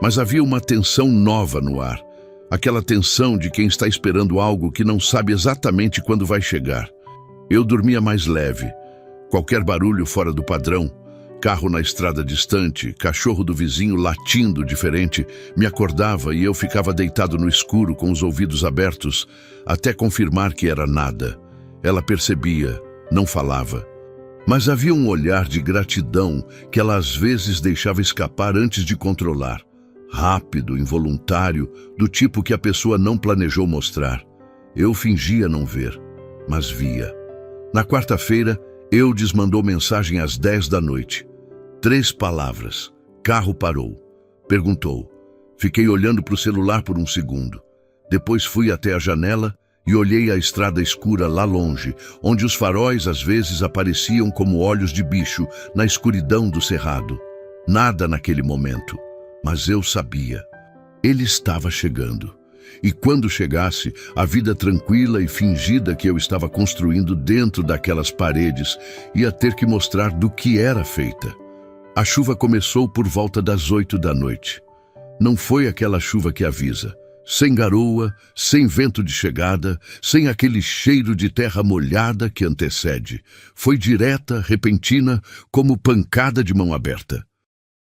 Mas havia uma tensão nova no ar. Aquela tensão de quem está esperando algo que não sabe exatamente quando vai chegar. Eu dormia mais leve. Qualquer barulho fora do padrão, carro na estrada distante, cachorro do vizinho latindo diferente, me acordava e eu ficava deitado no escuro com os ouvidos abertos, até confirmar que era nada. Ela percebia, não falava. Mas havia um olhar de gratidão que ela às vezes deixava escapar antes de controlar. Rápido, involuntário, do tipo que a pessoa não planejou mostrar. Eu fingia não ver, mas via. Na quarta-feira, Eudes mandou mensagem às 10 da noite. 3 palavras. Carro parou. Perguntou. Fiquei olhando para o celular por um segundo. Depois fui até a janela e olhei a estrada escura lá longe, onde os faróis às vezes apareciam como olhos de bicho na escuridão do cerrado. Nada naquele momento, mas eu sabia. Ele estava chegando. E quando chegasse, a vida tranquila e fingida que eu estava construindo dentro daquelas paredes ia ter que mostrar do que era feita. A chuva começou por volta das 8 da noite. Não foi aquela chuva que avisa. Sem garoa, sem vento de chegada, sem aquele cheiro de terra molhada que antecede. Foi direta, repentina, como pancada de mão aberta.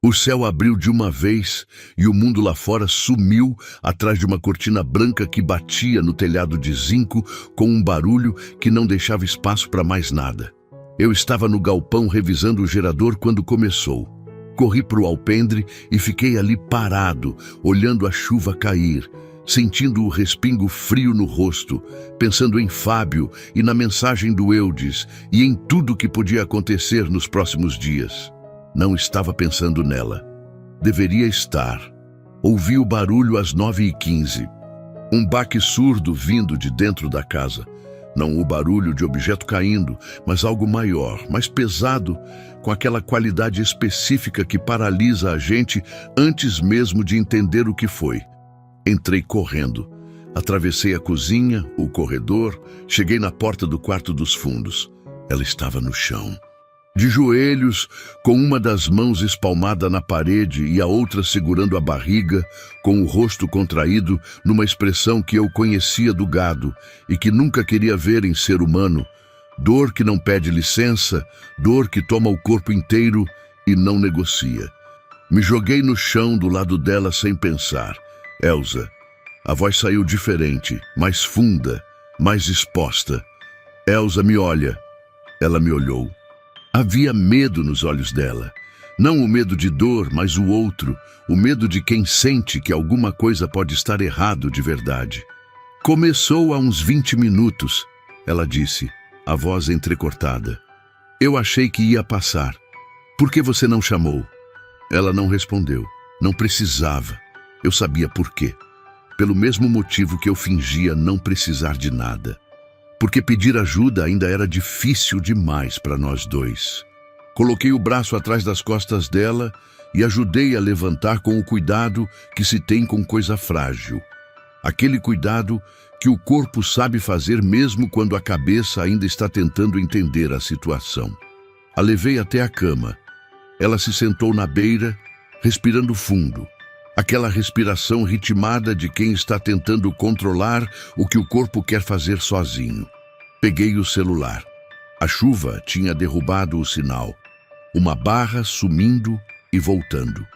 O céu abriu de uma vez e o mundo lá fora sumiu atrás de uma cortina branca que batia no telhado de zinco com um barulho que não deixava espaço para mais nada. Eu estava no galpão revisando o gerador quando começou. Corri para o alpendre e fiquei ali parado, olhando a chuva cair, sentindo o respingo frio no rosto, pensando em Fábio e na mensagem do Eudes e em tudo que podia acontecer nos próximos dias. Não estava pensando nela. Deveria estar. Ouvi o barulho às 9h15. Um baque surdo vindo de dentro da casa. Não o barulho de objeto caindo, mas algo maior, mais pesado, com aquela qualidade específica que paralisa a gente antes mesmo de entender o que foi. Entrei correndo. Atravessei a cozinha, o corredor, cheguei na porta do quarto dos fundos. Ela estava no chão. De joelhos, com uma das mãos espalmada na parede e a outra segurando a barriga, com o rosto contraído numa expressão que eu conhecia do gado e que nunca queria ver em ser humano. Dor que não pede licença, dor que toma o corpo inteiro e não negocia. Me joguei no chão do lado dela sem pensar. Elsa. A voz saiu diferente, mais funda, mais exposta. Elsa, me olha. Ela me olhou. Havia medo nos olhos dela. Não o medo de dor, mas o outro, o medo de quem sente que alguma coisa pode estar errado de verdade. Começou há uns 20 minutos, ela disse, a voz entrecortada. Eu achei que ia passar. Por que você não chamou? Ela não respondeu. Não precisava. Eu sabia por quê. Pelo mesmo motivo que eu fingia não precisar de nada. Porque pedir ajuda ainda era difícil demais para nós dois. Coloquei o braço atrás das costas dela e ajudei a levantar com o cuidado que se tem com coisa frágil. Aquele cuidado que o corpo sabe fazer mesmo quando a cabeça ainda está tentando entender a situação. A levei até a cama. Ela se sentou na beira, respirando fundo. Aquela respiração ritmada de quem está tentando controlar o que o corpo quer fazer sozinho. Peguei o celular. A chuva tinha derrubado o sinal. Uma barra sumindo e voltando.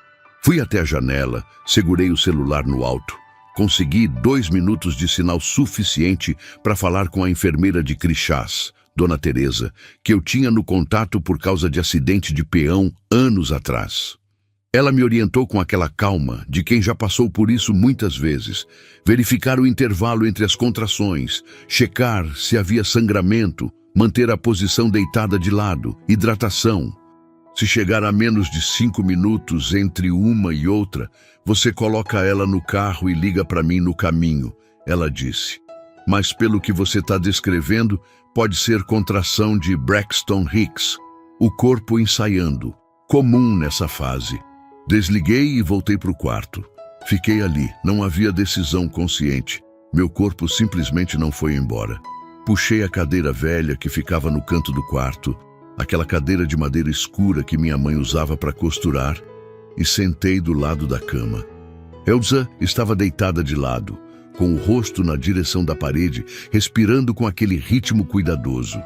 Fui até a janela, segurei o celular no alto. Consegui 2 minutos de sinal suficiente para falar com a enfermeira de Crixás, Dona Teresa, que eu tinha no contato por causa de acidente de peão anos atrás. Ela me orientou com aquela calma de quem já passou por isso muitas vezes. Verificar o intervalo entre as contrações, checar se havia sangramento, manter a posição deitada de lado, hidratação. Se chegar a menos de 5 minutos entre uma e outra, você coloca ela no carro e liga para mim no caminho, ela disse. Mas pelo que você está descrevendo, pode ser contração de Braxton Hicks, o corpo ensaiando, comum nessa fase. Desliguei e voltei para o quarto. Fiquei ali, não havia decisão consciente. Meu corpo simplesmente não foi embora. Puxei a cadeira velha que ficava no canto do quarto, aquela cadeira de madeira escura que minha mãe usava para costurar, e sentei do lado da cama. Elsa estava deitada de lado, com o rosto na direção da parede, respirando com aquele ritmo cuidadoso.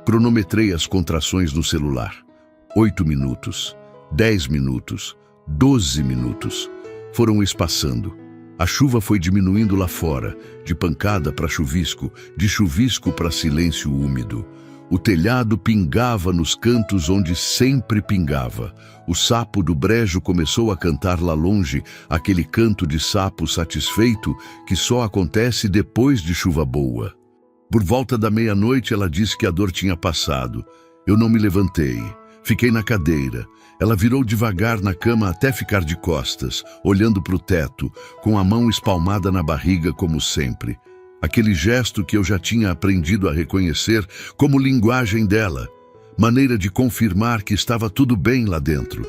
Cronometrei as contrações no celular. 8 minutos, 10 minutos, 12 minutos. Foram espaçando. A chuva foi diminuindo lá fora, de pancada para chuvisco, de chuvisco para silêncio úmido. O telhado pingava nos cantos onde sempre pingava. O sapo do brejo começou a cantar lá longe, aquele canto de sapo satisfeito que só acontece depois de chuva boa. Por volta da meia-noite ela disse que a dor tinha passado. Eu não me levantei. Fiquei na cadeira. Ela virou devagar na cama até ficar de costas, olhando para o teto, com a mão espalmada na barriga como sempre. Aquele gesto que eu já tinha aprendido a reconhecer como linguagem dela, maneira de confirmar que estava tudo bem lá dentro.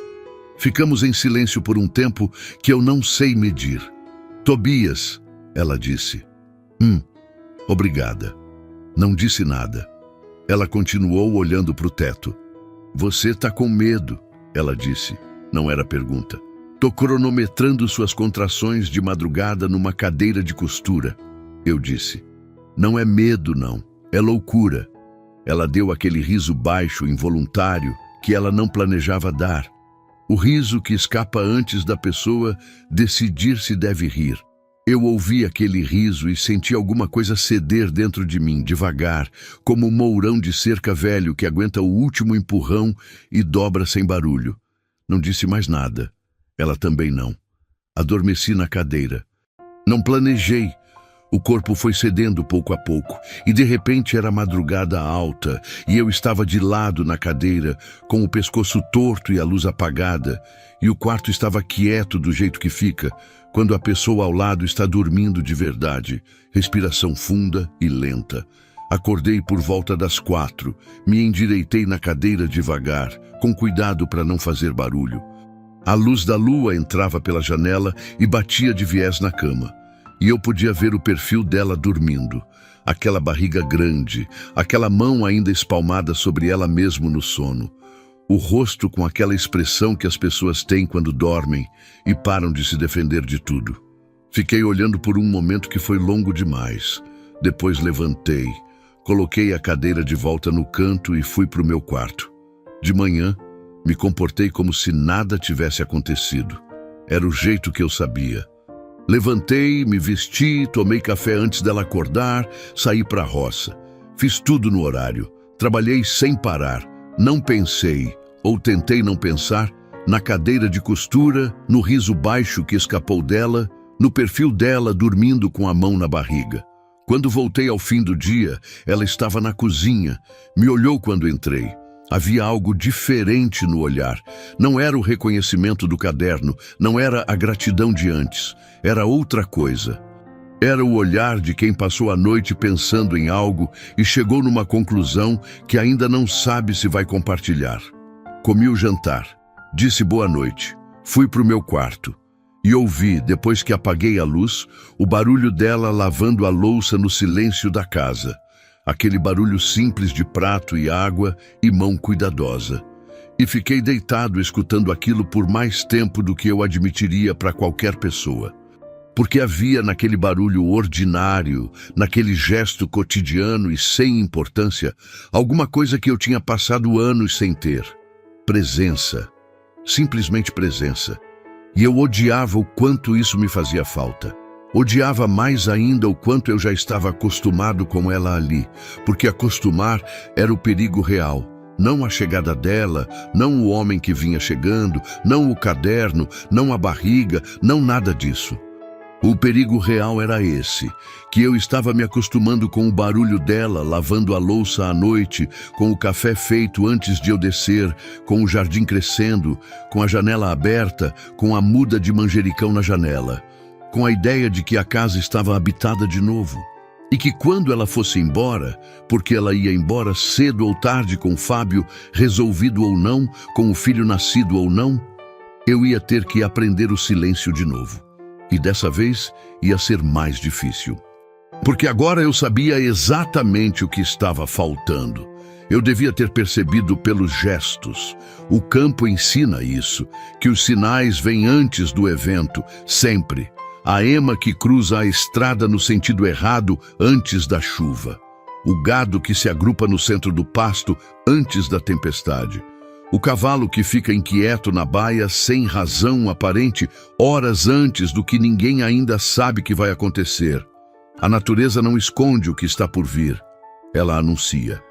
Ficamos em silêncio por um tempo que eu não sei medir. Tobias, ela disse. Obrigada. Não disse nada. Ela continuou olhando para o teto. Você tá com medo, ela disse. Não era pergunta. Tô cronometrando suas contrações de madrugada numa cadeira de costura. Eu disse. Não é medo, não. É loucura. Ela deu aquele riso baixo, involuntário, que ela não planejava dar. O riso que escapa antes da pessoa decidir se deve rir. Eu ouvi aquele riso e senti alguma coisa ceder dentro de mim, devagar, como um mourão de cerca velho que aguenta o último empurrão e dobra sem barulho. Não disse mais nada. Ela também não. Adormeci na cadeira. Não planejei. O corpo foi cedendo pouco a pouco, e de repente era madrugada alta, e eu estava de lado na cadeira, com o pescoço torto e a luz apagada, e o quarto estava quieto do jeito que fica, quando a pessoa ao lado está dormindo de verdade, respiração funda e lenta. Acordei por volta das 4, me endireitei na cadeira devagar, com cuidado para não fazer barulho. A luz da lua entrava pela janela e batia de viés na cama. E eu podia ver o perfil dela dormindo. Aquela barriga grande, aquela mão ainda espalmada sobre ela mesmo no sono. O rosto com aquela expressão que as pessoas têm quando dormem e param de se defender de tudo. Fiquei olhando por um momento que foi longo demais. Depois levantei, coloquei a cadeira de volta no canto e fui para o meu quarto. De manhã, me comportei como se nada tivesse acontecido. Era o jeito que eu sabia. Levantei, me vesti, tomei café antes dela acordar, saí para a roça. Fiz tudo no horário, trabalhei sem parar. Não pensei, ou tentei não pensar, na cadeira de costura, no riso baixo que escapou dela, no perfil dela dormindo com a mão na barriga. Quando voltei ao fim do dia, ela estava na cozinha, me olhou quando entrei. Havia algo diferente no olhar. Não era o reconhecimento do caderno, não era a gratidão de antes. Era outra coisa. Era o olhar de quem passou a noite pensando em algo e chegou numa conclusão que ainda não sabe se vai compartilhar. Comi o jantar, disse boa noite, fui para o meu quarto e ouvi, depois que apaguei a luz, o barulho dela lavando a louça no silêncio da casa. Aquele barulho simples de prato e água e mão cuidadosa. E fiquei deitado escutando aquilo por mais tempo do que eu admitiria para qualquer pessoa. Porque havia naquele barulho ordinário, naquele gesto cotidiano e sem importância, alguma coisa que eu tinha passado anos sem ter. Presença. Simplesmente presença. E eu odiava o quanto isso me fazia falta. Odiava mais ainda o quanto eu já estava acostumado com ela ali, porque acostumar era o perigo real. Não a chegada dela, não o homem que vinha chegando, não o caderno, não a barriga, não nada disso. O perigo real era esse, que eu estava me acostumando com o barulho dela, lavando a louça à noite, com o café feito antes de eu descer, com o jardim crescendo, com a janela aberta, com a muda de manjericão na janela, com a ideia de que a casa estava habitada de novo. E que quando ela fosse embora, porque ela ia embora cedo ou tarde com o Fábio, resolvido ou não, com o filho nascido ou não, eu ia ter que aprender o silêncio de novo. E dessa vez ia ser mais difícil. Porque agora eu sabia exatamente o que estava faltando. Eu devia ter percebido pelos gestos. O campo ensina isso, que os sinais vêm antes do evento, sempre. A ema que cruza a estrada no sentido errado antes da chuva. O gado que se agrupa no centro do pasto antes da tempestade. O cavalo que fica inquieto na baia sem razão aparente horas antes do que ninguém ainda sabe que vai acontecer. A natureza não esconde o que está por vir. Ela anuncia.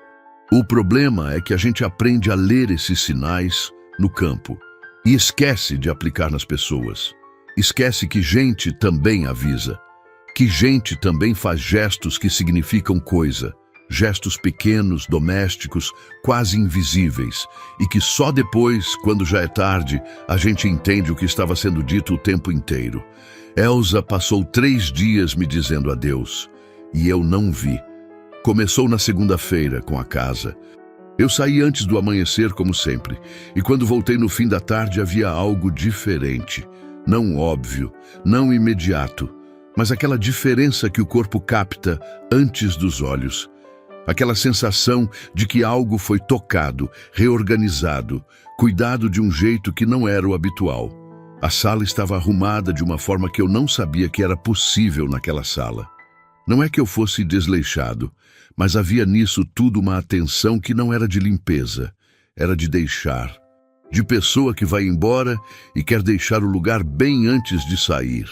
O problema é que a gente aprende a ler esses sinais no campo e esquece de aplicar nas pessoas. Esquece que gente também avisa, que gente também faz gestos que significam coisa, gestos pequenos, domésticos, quase invisíveis, e que só depois, quando já é tarde, a gente entende o que estava sendo dito o tempo inteiro. Elsa passou 3 dias me dizendo adeus, e eu não vi. Começou na segunda-feira com a casa. Eu saí antes do amanhecer, como sempre, e quando voltei no fim da tarde havia algo diferente. Não óbvio, não imediato, mas aquela diferença que o corpo capta antes dos olhos. Aquela sensação de que algo foi tocado, reorganizado, cuidado de um jeito que não era o habitual. A sala estava arrumada de uma forma que eu não sabia que era possível naquela sala. Não é que eu fosse desleixado, mas havia nisso tudo uma atenção que não era de limpeza, era de deixar. De pessoa que vai embora e quer deixar o lugar bem antes de sair.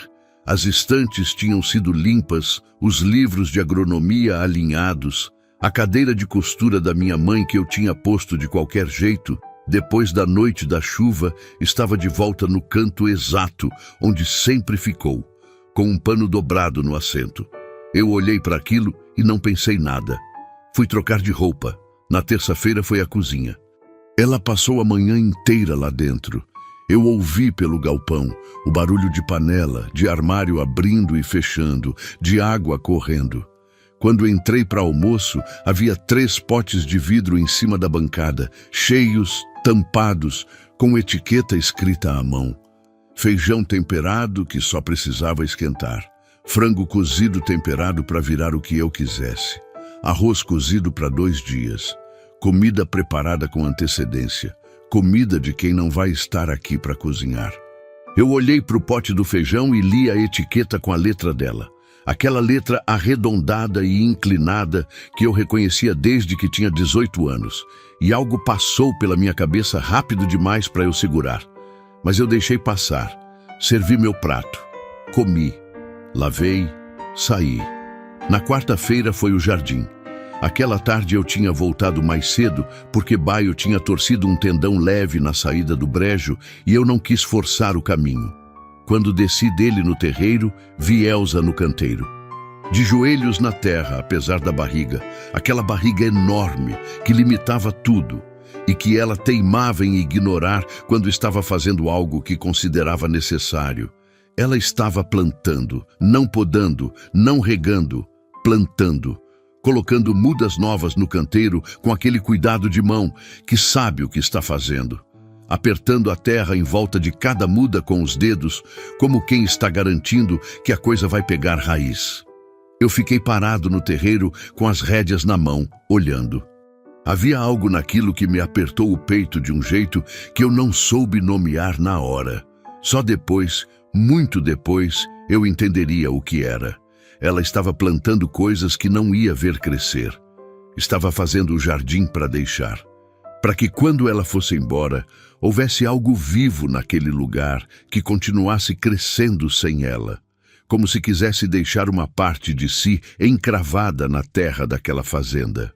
As estantes tinham sido limpas, os livros de agronomia alinhados, a cadeira de costura da minha mãe que eu tinha posto de qualquer jeito, depois da noite da chuva, estava de volta no canto exato, onde sempre ficou, com um pano dobrado no assento. Eu olhei para aquilo e não pensei nada. Fui trocar de roupa. Na terça-feira foi à cozinha. Ela passou a manhã inteira lá dentro. Eu ouvi pelo galpão o barulho de panela, de armário abrindo e fechando, de água correndo. Quando entrei para almoço, havia 3 potes de vidro em cima da bancada, cheios, tampados, com etiqueta escrita à mão. Feijão temperado que só precisava esquentar. Frango cozido temperado para virar o que eu quisesse. Arroz cozido para 2 dias. Comida preparada com antecedência. Comida de quem não vai estar aqui para cozinhar. Eu olhei para o pote do feijão e li a etiqueta com a letra dela. Aquela letra arredondada e inclinada que eu reconhecia desde que tinha 18 anos. E algo passou pela minha cabeça rápido demais para eu segurar. Mas eu deixei passar. Servi meu prato. Comi. Lavei. Saí. Na quarta-feira foi o jardim. Aquela tarde eu tinha voltado mais cedo porque Baio tinha torcido um tendão leve na saída do brejo e eu não quis forçar o caminho. Quando desci dele no terreiro, vi Elsa no canteiro. De joelhos na terra, apesar da barriga, aquela barriga enorme que limitava tudo e que ela teimava em ignorar quando estava fazendo algo que considerava necessário. Ela estava plantando, não podando, não regando, plantando, colocando mudas novas no canteiro com aquele cuidado de mão que sabe o que está fazendo, apertando a terra em volta de cada muda com os dedos, como quem está garantindo que a coisa vai pegar raiz. Eu fiquei parado no terreiro com as rédeas na mão, olhando. Havia algo naquilo que me apertou o peito de um jeito que eu não soube nomear na hora. Só depois, muito depois, eu entenderia o que era. Ela estava plantando coisas que não ia ver crescer. Estava fazendo o jardim para deixar. Para que quando ela fosse embora, houvesse algo vivo naquele lugar que continuasse crescendo sem ela. Como se quisesse deixar uma parte de si encravada na terra daquela fazenda.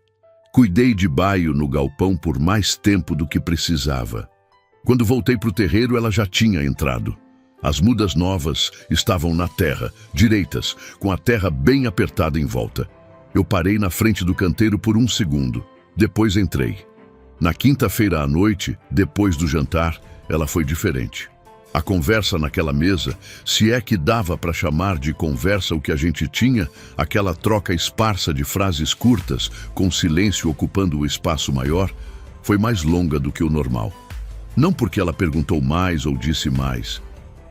Cuidei de Baio no galpão por mais tempo do que precisava. Quando voltei para o terreiro, ela já tinha entrado. As mudas novas estavam na terra, direitas, com a terra bem apertada em volta. Eu parei na frente do canteiro por 1 segundo. Depois entrei. Na quinta-feira à noite, depois do jantar, ela foi diferente. A conversa naquela mesa, se é que dava para chamar de conversa o que a gente tinha, aquela troca esparsa de frases curtas, com silêncio ocupando o espaço maior, foi mais longa do que o normal. Não porque ela perguntou mais ou disse mais,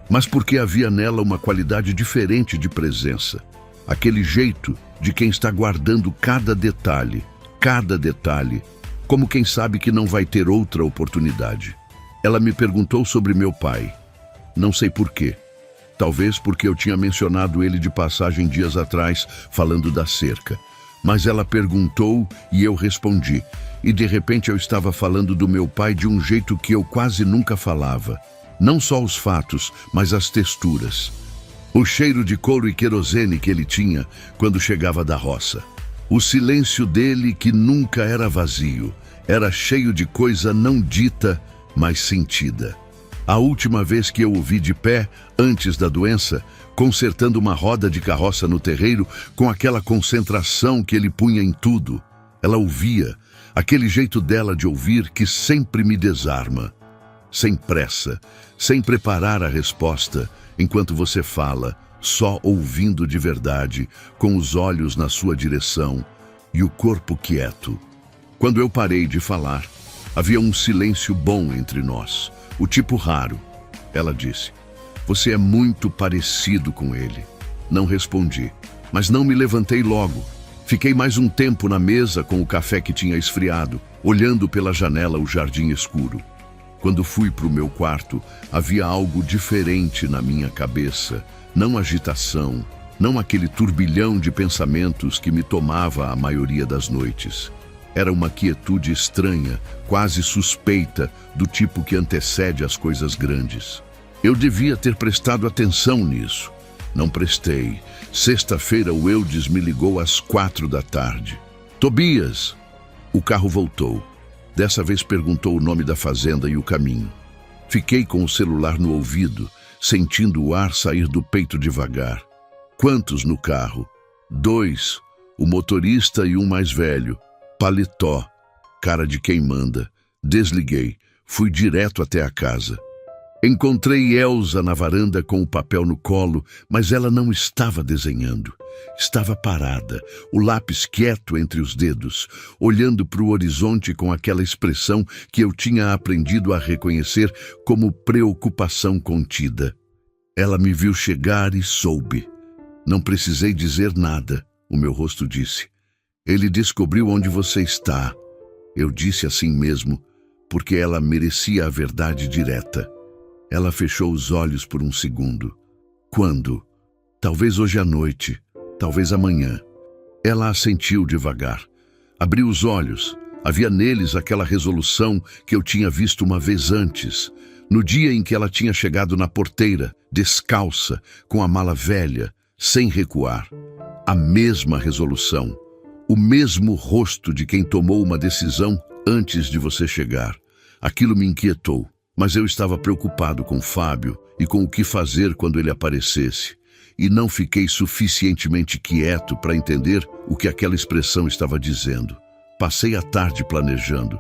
mas porque havia nela uma qualidade diferente de presença. Aquele jeito de quem está guardando cada detalhe, como quem sabe que não vai ter outra oportunidade. Ela me perguntou sobre meu pai. Não sei por quê. Talvez porque eu tinha mencionado ele de passagem dias atrás, falando da cerca. Mas ela perguntou e eu respondi. E de repente eu estava falando do meu pai de um jeito que eu quase nunca falava. Não só os fatos, mas as texturas. O cheiro de couro e querosene que ele tinha quando chegava da roça. O silêncio dele que nunca era vazio. Era cheio de coisa não dita, mas sentida. A última vez que eu o vi de pé, antes da doença, consertando uma roda de carroça no terreiro, com aquela concentração que ele punha em tudo. Ela ouvia, aquele jeito dela de ouvir que sempre me desarma. Sem pressa, sem preparar a resposta, enquanto você fala, só ouvindo de verdade, com os olhos na sua direção e o corpo quieto. Quando eu parei de falar, havia um silêncio bom entre nós. O tipo raro. Ela disse, você é muito parecido com ele. Não respondi, mas não me levantei logo. Fiquei mais um tempo na mesa com o café que tinha esfriado, olhando pela janela o jardim escuro. Quando fui para o meu quarto, havia algo diferente na minha cabeça. Não agitação, não aquele turbilhão de pensamentos que me tomava a maioria das noites. Era uma quietude estranha, quase suspeita, do tipo que antecede as coisas grandes. Eu devia ter prestado atenção nisso. Não prestei. Sexta-feira o Eudes me ligou às 4 da tarde. Tobias! O carro voltou. Dessa vez perguntou o nome da fazenda e o caminho. Fiquei com o celular no ouvido, sentindo o ar sair do peito devagar. Quantos no carro? 2, o motorista e um mais velho. Paletó, cara de quem manda. Desliguei, fui direto até a casa. Encontrei Elsa na varanda com o papel no colo, mas ela não estava desenhando. Estava parada, o lápis quieto entre os dedos, olhando para o horizonte com aquela expressão que eu tinha aprendido a reconhecer como preocupação contida. Ela me viu chegar e soube. Não precisei dizer nada, o meu rosto disse. Ele descobriu onde você está. Eu disse assim mesmo, porque ela merecia a verdade direta. Ela fechou os olhos por um segundo. Quando? Talvez hoje à noite, talvez amanhã. Ela assentiu devagar. Abriu os olhos. Havia neles aquela resolução que eu tinha visto uma vez antes, no dia em que ela tinha chegado na porteira, descalça, com a mala velha, sem recuar. A mesma resolução. O mesmo rosto de quem tomou uma decisão antes de você chegar. Aquilo me inquietou. Mas eu estava preocupado com Fábio e com o que fazer quando ele aparecesse, e não fiquei suficientemente quieto para entender o que aquela expressão estava dizendo. Passei a tarde planejando.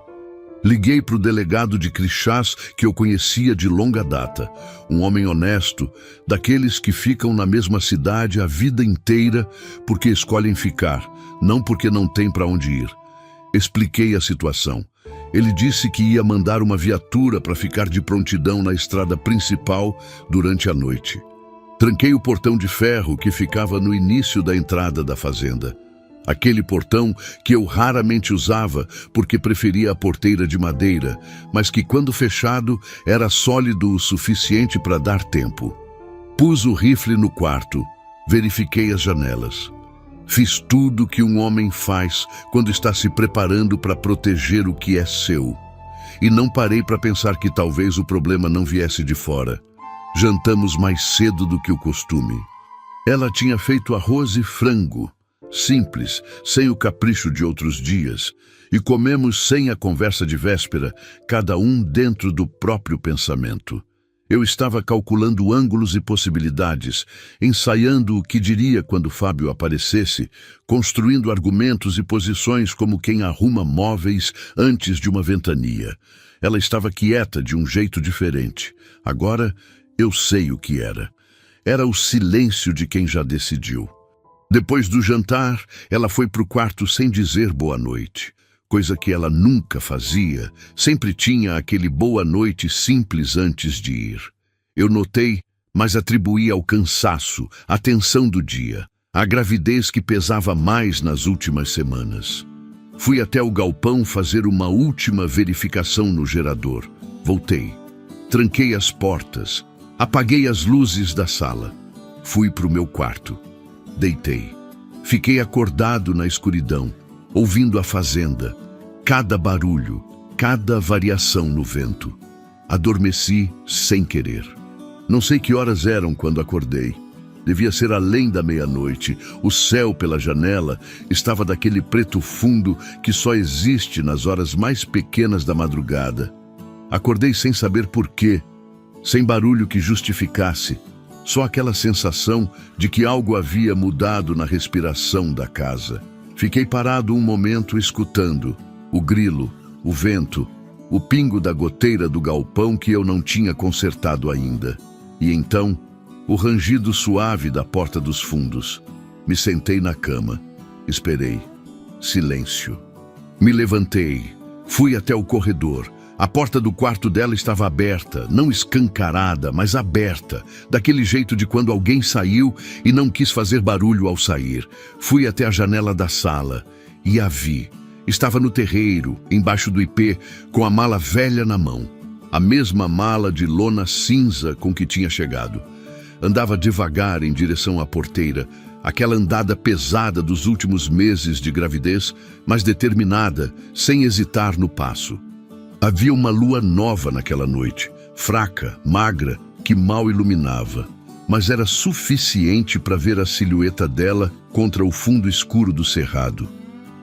Liguei para o delegado de Crixás, que eu conhecia de longa data, um homem honesto, daqueles que ficam na mesma cidade a vida inteira porque escolhem ficar, não porque não têm para onde ir. Expliquei a situação. Ele disse que ia mandar uma viatura para ficar de prontidão na estrada principal durante a noite. Tranquei o portão de ferro que ficava no início da entrada da fazenda. Aquele portão que eu raramente usava porque preferia a porteira de madeira, mas que quando fechado era sólido o suficiente para dar tempo. Pus o rifle no quarto, verifiquei as janelas. Fiz tudo o que um homem faz quando está se preparando para proteger o que é seu. E não parei para pensar que talvez o problema não viesse de fora. Jantamos mais cedo do que o costume. Ela tinha feito arroz e frango, simples, sem o capricho de outros dias, e comemos sem a conversa de véspera, cada um dentro do próprio pensamento. Eu estava calculando ângulos e possibilidades, ensaiando o que diria quando Fábio aparecesse, construindo argumentos e posições como quem arruma móveis antes de uma ventania. Ela estava quieta de um jeito diferente. Agora eu sei o que era. Era o silêncio de quem já decidiu. Depois do jantar, ela foi para o quarto sem dizer boa noite. Coisa que ela nunca fazia, sempre tinha aquele boa noite simples antes de ir. Eu notei, mas atribuí ao cansaço, à tensão do dia, à gravidez que pesava mais nas últimas semanas. Fui até o galpão fazer uma última verificação no gerador. Voltei. Tranquei as portas, apaguei as luzes da sala. Fui para o meu quarto. Deitei. Fiquei acordado na escuridão, ouvindo a fazenda, cada barulho, cada variação no vento. Adormeci sem querer. Não sei que horas eram quando acordei. Devia ser além da meia-noite. O céu pela janela estava daquele preto fundo que só existe nas horas mais pequenas da madrugada. Acordei sem saber por quê, sem barulho que justificasse, só aquela sensação de que algo havia mudado na respiração da casa. Fiquei parado um momento escutando o grilo, o vento, o pingo da goteira do galpão que eu não tinha consertado ainda. E então, o rangido suave da porta dos fundos. Me sentei na cama. Esperei. Silêncio. Me levantei. Fui até o corredor. A porta do quarto dela estava aberta, não escancarada, mas aberta, daquele jeito de quando alguém saiu e não quis fazer barulho ao sair. Fui até a janela da sala e a vi. Estava no terreiro, embaixo do ipê, com a mala velha na mão. A mesma mala de lona cinza com que tinha chegado. Andava devagar em direção à porteira, aquela andada pesada dos últimos meses de gravidez, mas determinada, sem hesitar no passo. Havia uma lua nova naquela noite, fraca, magra, que mal iluminava, mas era suficiente para ver a silhueta dela contra o fundo escuro do cerrado.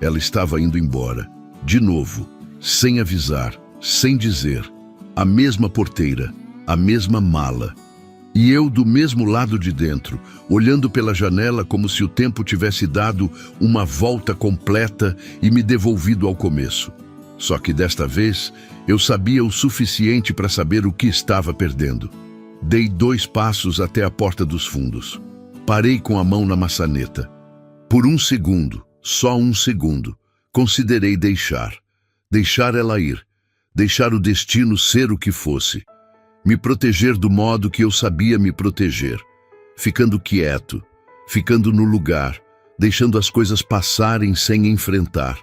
Ela estava indo embora, de novo, sem avisar, sem dizer. A mesma porteira, a mesma mala. E eu do mesmo lado de dentro, olhando pela janela como se o tempo tivesse dado uma volta completa e me devolvido ao começo. Só que desta vez, eu sabia o suficiente para saber o que estava perdendo. Dei 2 passos até a porta dos fundos. Parei com a mão na maçaneta. Por um segundo, só um segundo, considerei deixar ela ir, deixar o destino ser o que fosse, me proteger do modo que eu sabia me proteger, ficando quieto, ficando no lugar, deixando as coisas passarem sem enfrentar,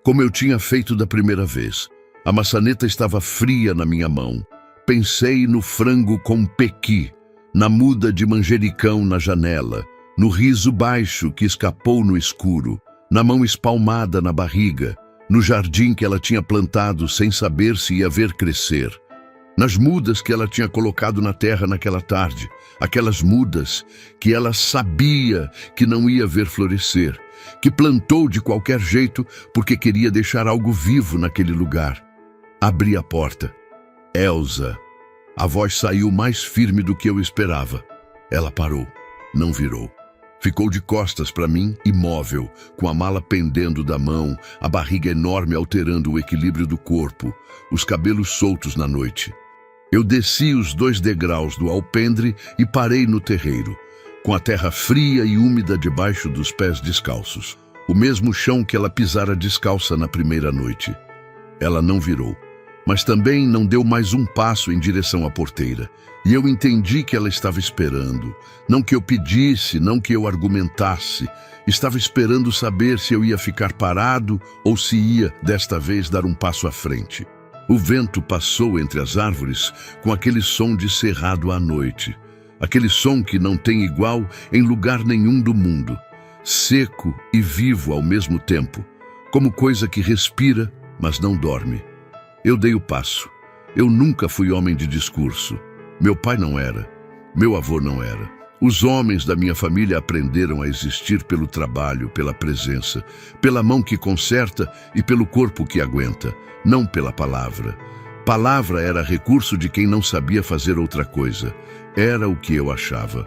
como eu tinha feito da primeira vez. A maçaneta estava fria na minha mão. Pensei no frango com pequi, na muda de manjericão na janela, no riso baixo que escapou no escuro, na mão espalmada na barriga, no jardim que ela tinha plantado sem saber se ia ver crescer, nas mudas que ela tinha colocado na terra naquela tarde, aquelas mudas que ela sabia que não ia ver florescer, que plantou de qualquer jeito porque queria deixar algo vivo naquele lugar. Abri a porta. Elsa. A voz saiu mais firme do que eu esperava. Ela parou, não virou. Ficou de costas para mim, imóvel, com a mala pendendo da mão, a barriga enorme alterando o equilíbrio do corpo, os cabelos soltos na noite. Eu desci os 2 degraus do alpendre e parei no terreiro, com a terra fria e úmida debaixo dos pés descalços, o mesmo chão que ela pisara descalça na primeira noite. Ela não virou, mas também não deu mais um passo em direção à porteira. E eu entendi que ela estava esperando. Não que eu pedisse, não que eu argumentasse. Estava esperando saber se eu ia ficar parado ou se ia, desta vez, dar um passo à frente. O vento passou entre as árvores com aquele som de cerrado à noite. Aquele som que não tem igual em lugar nenhum do mundo. Seco e vivo ao mesmo tempo, como coisa que respira, mas não dorme. Eu dei o passo. Eu nunca fui homem de discurso. Meu pai não era. Meu avô não era. Os homens da minha família aprenderam a existir pelo trabalho, pela presença, pela mão que conserta e pelo corpo que aguenta, não pela palavra. Palavra era recurso de quem não sabia fazer outra coisa. Era o que eu achava.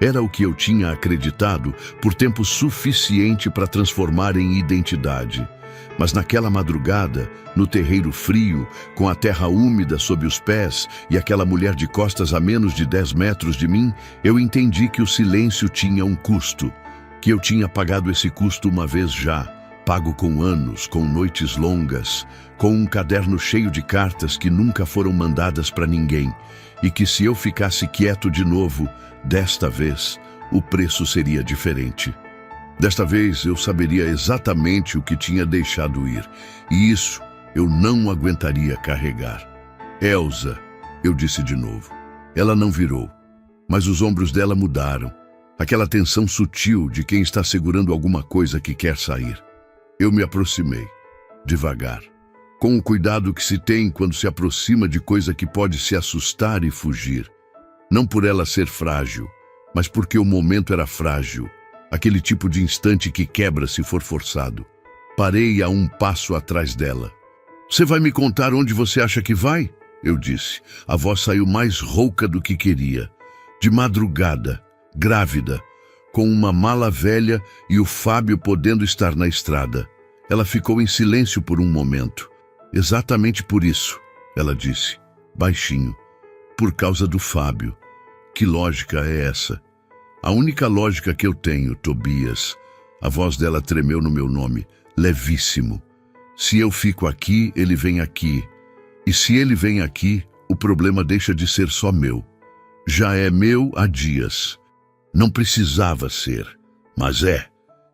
Era o que eu tinha acreditado por tempo suficiente para transformar em identidade. Mas naquela madrugada, no terreiro frio, com a terra úmida sob os pés e aquela mulher de costas a menos de 10 metros de mim, eu entendi que o silêncio tinha um custo, que eu tinha pagado esse custo uma vez já, pago com anos, com noites longas, com um caderno cheio de cartas que nunca foram mandadas para ninguém, e que se eu ficasse quieto de novo, desta vez, o preço seria diferente. Desta vez eu saberia exatamente o que tinha deixado ir, e isso eu não aguentaria carregar. Elsa, eu disse de novo. Ela não virou, mas os ombros dela mudaram, aquela tensão sutil de quem está segurando alguma coisa que quer sair. Eu me aproximei, devagar, com o cuidado que se tem quando se aproxima de coisa que pode se assustar e fugir. Não por ela ser frágil, mas porque o momento era frágil. Aquele tipo de instante que quebra se for forçado. Parei a um passo atrás dela. Você vai me contar onde você acha que vai? Eu disse. A voz saiu mais rouca do que queria. De madrugada, grávida, com uma mala velha e o Fábio podendo estar na estrada. Ela ficou em silêncio por um momento. Exatamente por isso, ela disse, baixinho. Por causa do Fábio. Que lógica é essa? A única lógica que eu tenho, Tobias. A voz dela tremeu no meu nome, levíssimo. Se eu fico aqui, ele vem aqui. E se ele vem aqui, o problema deixa de ser só meu. Já é meu há dias. Não precisava ser, mas é.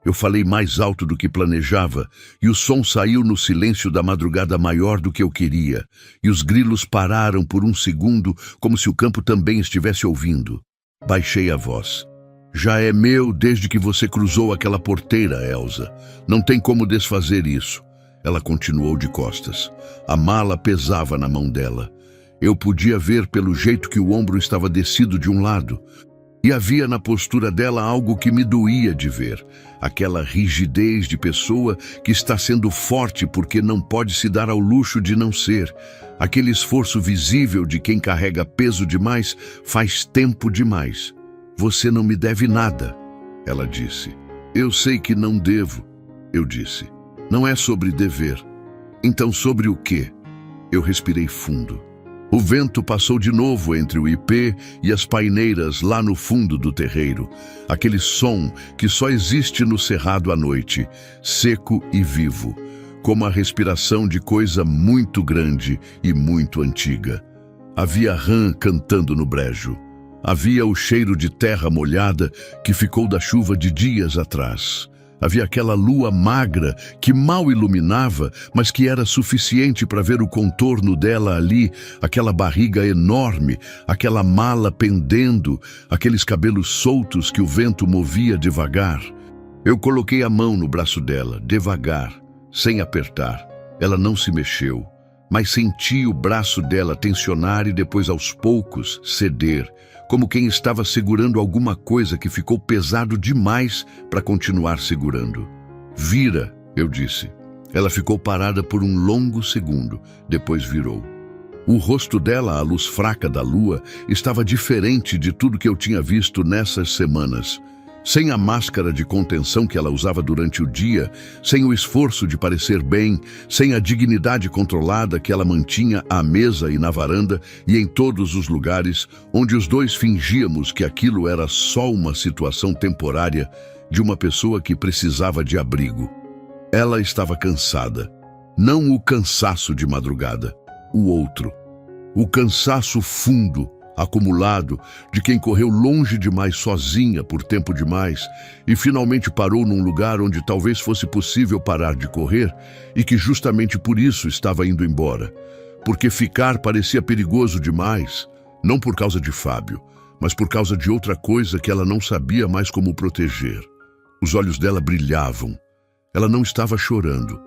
Eu falei mais alto do que planejava, e o som saiu no silêncio da madrugada maior do que eu queria, e os grilos pararam por um segundo, como se o campo também estivesse ouvindo. Baixei a voz. Já é meu desde que você cruzou aquela porteira, Elsa. Não tem como desfazer isso. Ela continuou de costas. A mala pesava na mão dela. Eu podia ver pelo jeito que o ombro estava descido de um lado. E havia na postura dela algo que me doía de ver, aquela rigidez de pessoa que está sendo forte porque não pode se dar ao luxo de não ser, aquele esforço visível de quem carrega peso demais faz tempo demais. Você não me deve nada, ela disse. Eu sei que não devo, eu disse. Não é sobre dever. Então sobre o quê? Eu respirei fundo. O vento passou de novo entre o ipê e as paineiras lá no fundo do terreiro. Aquele som que só existe no cerrado à noite, seco e vivo, como a respiração de coisa muito grande e muito antiga. Havia rã cantando no brejo. Havia o cheiro de terra molhada que ficou da chuva de dias atrás. Havia aquela lua magra que mal iluminava, mas que era suficiente para ver o contorno dela ali, aquela barriga enorme, aquela mala pendendo, aqueles cabelos soltos que o vento movia devagar. Eu coloquei a mão no braço dela, devagar, sem apertar. Ela não se mexeu, mas senti o braço dela tensionar e depois aos poucos ceder, como quem estava segurando alguma coisa que ficou pesado demais para continuar segurando. Vira, eu disse. Ela ficou parada por um longo segundo, depois virou. O rosto dela, à luz fraca da lua, estava diferente de tudo que eu tinha visto nessas semanas. Sem a máscara de contenção que ela usava durante o dia, sem o esforço de parecer bem, sem a dignidade controlada que ela mantinha à mesa e na varanda e em todos os lugares onde os dois fingíamos que aquilo era só uma situação temporária de uma pessoa que precisava de abrigo. Ela estava cansada. Não o cansaço de madrugada, o outro. O cansaço fundo, acumulado, de quem correu longe demais sozinha por tempo demais e finalmente parou num lugar onde talvez fosse possível parar de correr e que justamente por isso estava indo embora. Porque ficar parecia perigoso demais, não por causa de Fábio, mas por causa de outra coisa que ela não sabia mais como proteger. Os olhos dela brilhavam. Ela não estava chorando,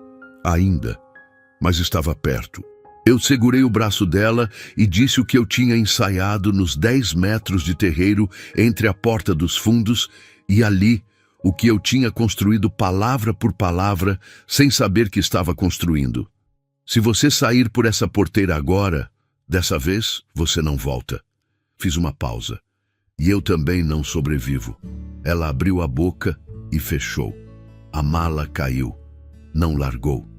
ainda, mas estava perto. Eu segurei o braço dela e disse o que eu tinha ensaiado nos 10 metros de terreiro entre a porta dos fundos e ali o que eu tinha construído palavra por palavra sem saber que estava construindo. Se você sair por essa porteira agora, dessa vez você não volta. Fiz uma pausa. E eu também não sobrevivo. Ela abriu a boca e fechou. A mala caiu. Não largou.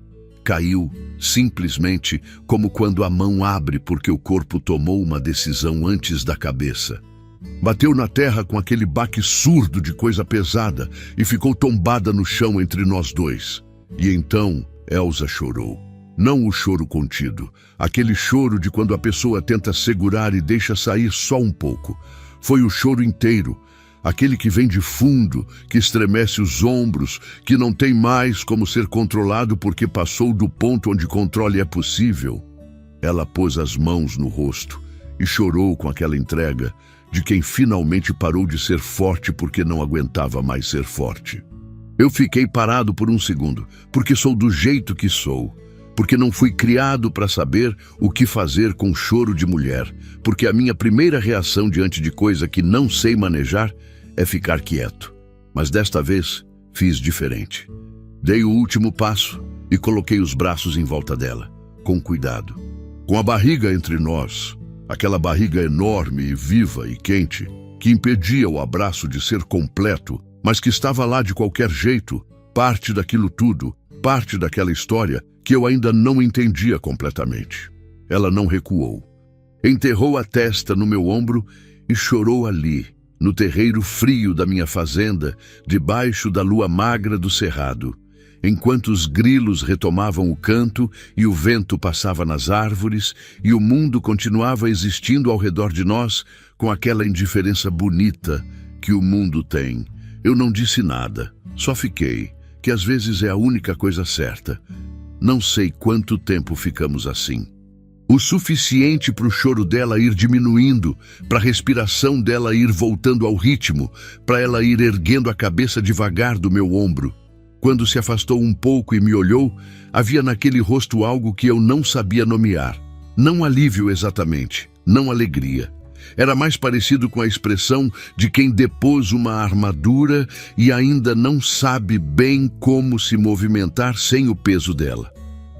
Caiu, simplesmente, como quando a mão abre porque o corpo tomou uma decisão antes da cabeça. Bateu na terra com aquele baque surdo de coisa pesada e ficou tombada no chão entre nós dois. E então, Elsa chorou. Não o choro contido, aquele choro de quando a pessoa tenta segurar e deixa sair só um pouco. Foi o choro inteiro. Aquele que vem de fundo, que estremece os ombros, que não tem mais como ser controlado porque passou do ponto onde controle é possível. Ela pôs as mãos no rosto e chorou com aquela entrega de quem finalmente parou de ser forte porque não aguentava mais ser forte. Eu fiquei parado por um segundo, porque sou do jeito que sou, porque não fui criado para saber o que fazer com choro de mulher, porque a minha primeira reação diante de coisa que não sei manejar é ficar quieto. Mas desta vez fiz diferente. Dei o último passo e coloquei os braços em volta dela, com cuidado. Com a barriga entre nós, aquela barriga enorme e viva e quente, que impedia o abraço de ser completo, mas que estava lá de qualquer jeito, parte daquilo tudo, parte daquela história que eu ainda não entendia completamente. Ela não recuou. Enterrou a testa no meu ombro e chorou ali, no terreiro frio da minha fazenda, debaixo da lua magra do cerrado, enquanto os grilos retomavam o canto e o vento passava nas árvores e o mundo continuava existindo ao redor de nós com aquela indiferença bonita que o mundo tem. Eu não disse nada, só fiquei, que às vezes é a única coisa certa. Não sei quanto tempo ficamos assim. O suficiente para o choro dela ir diminuindo, para a respiração dela ir voltando ao ritmo, para ela ir erguendo a cabeça devagar do meu ombro. Quando se afastou um pouco e me olhou, havia naquele rosto algo que eu não sabia nomear. Não alívio exatamente, não alegria. Era mais parecido com a expressão de quem depôs uma armadura e ainda não sabe bem como se movimentar sem o peso dela.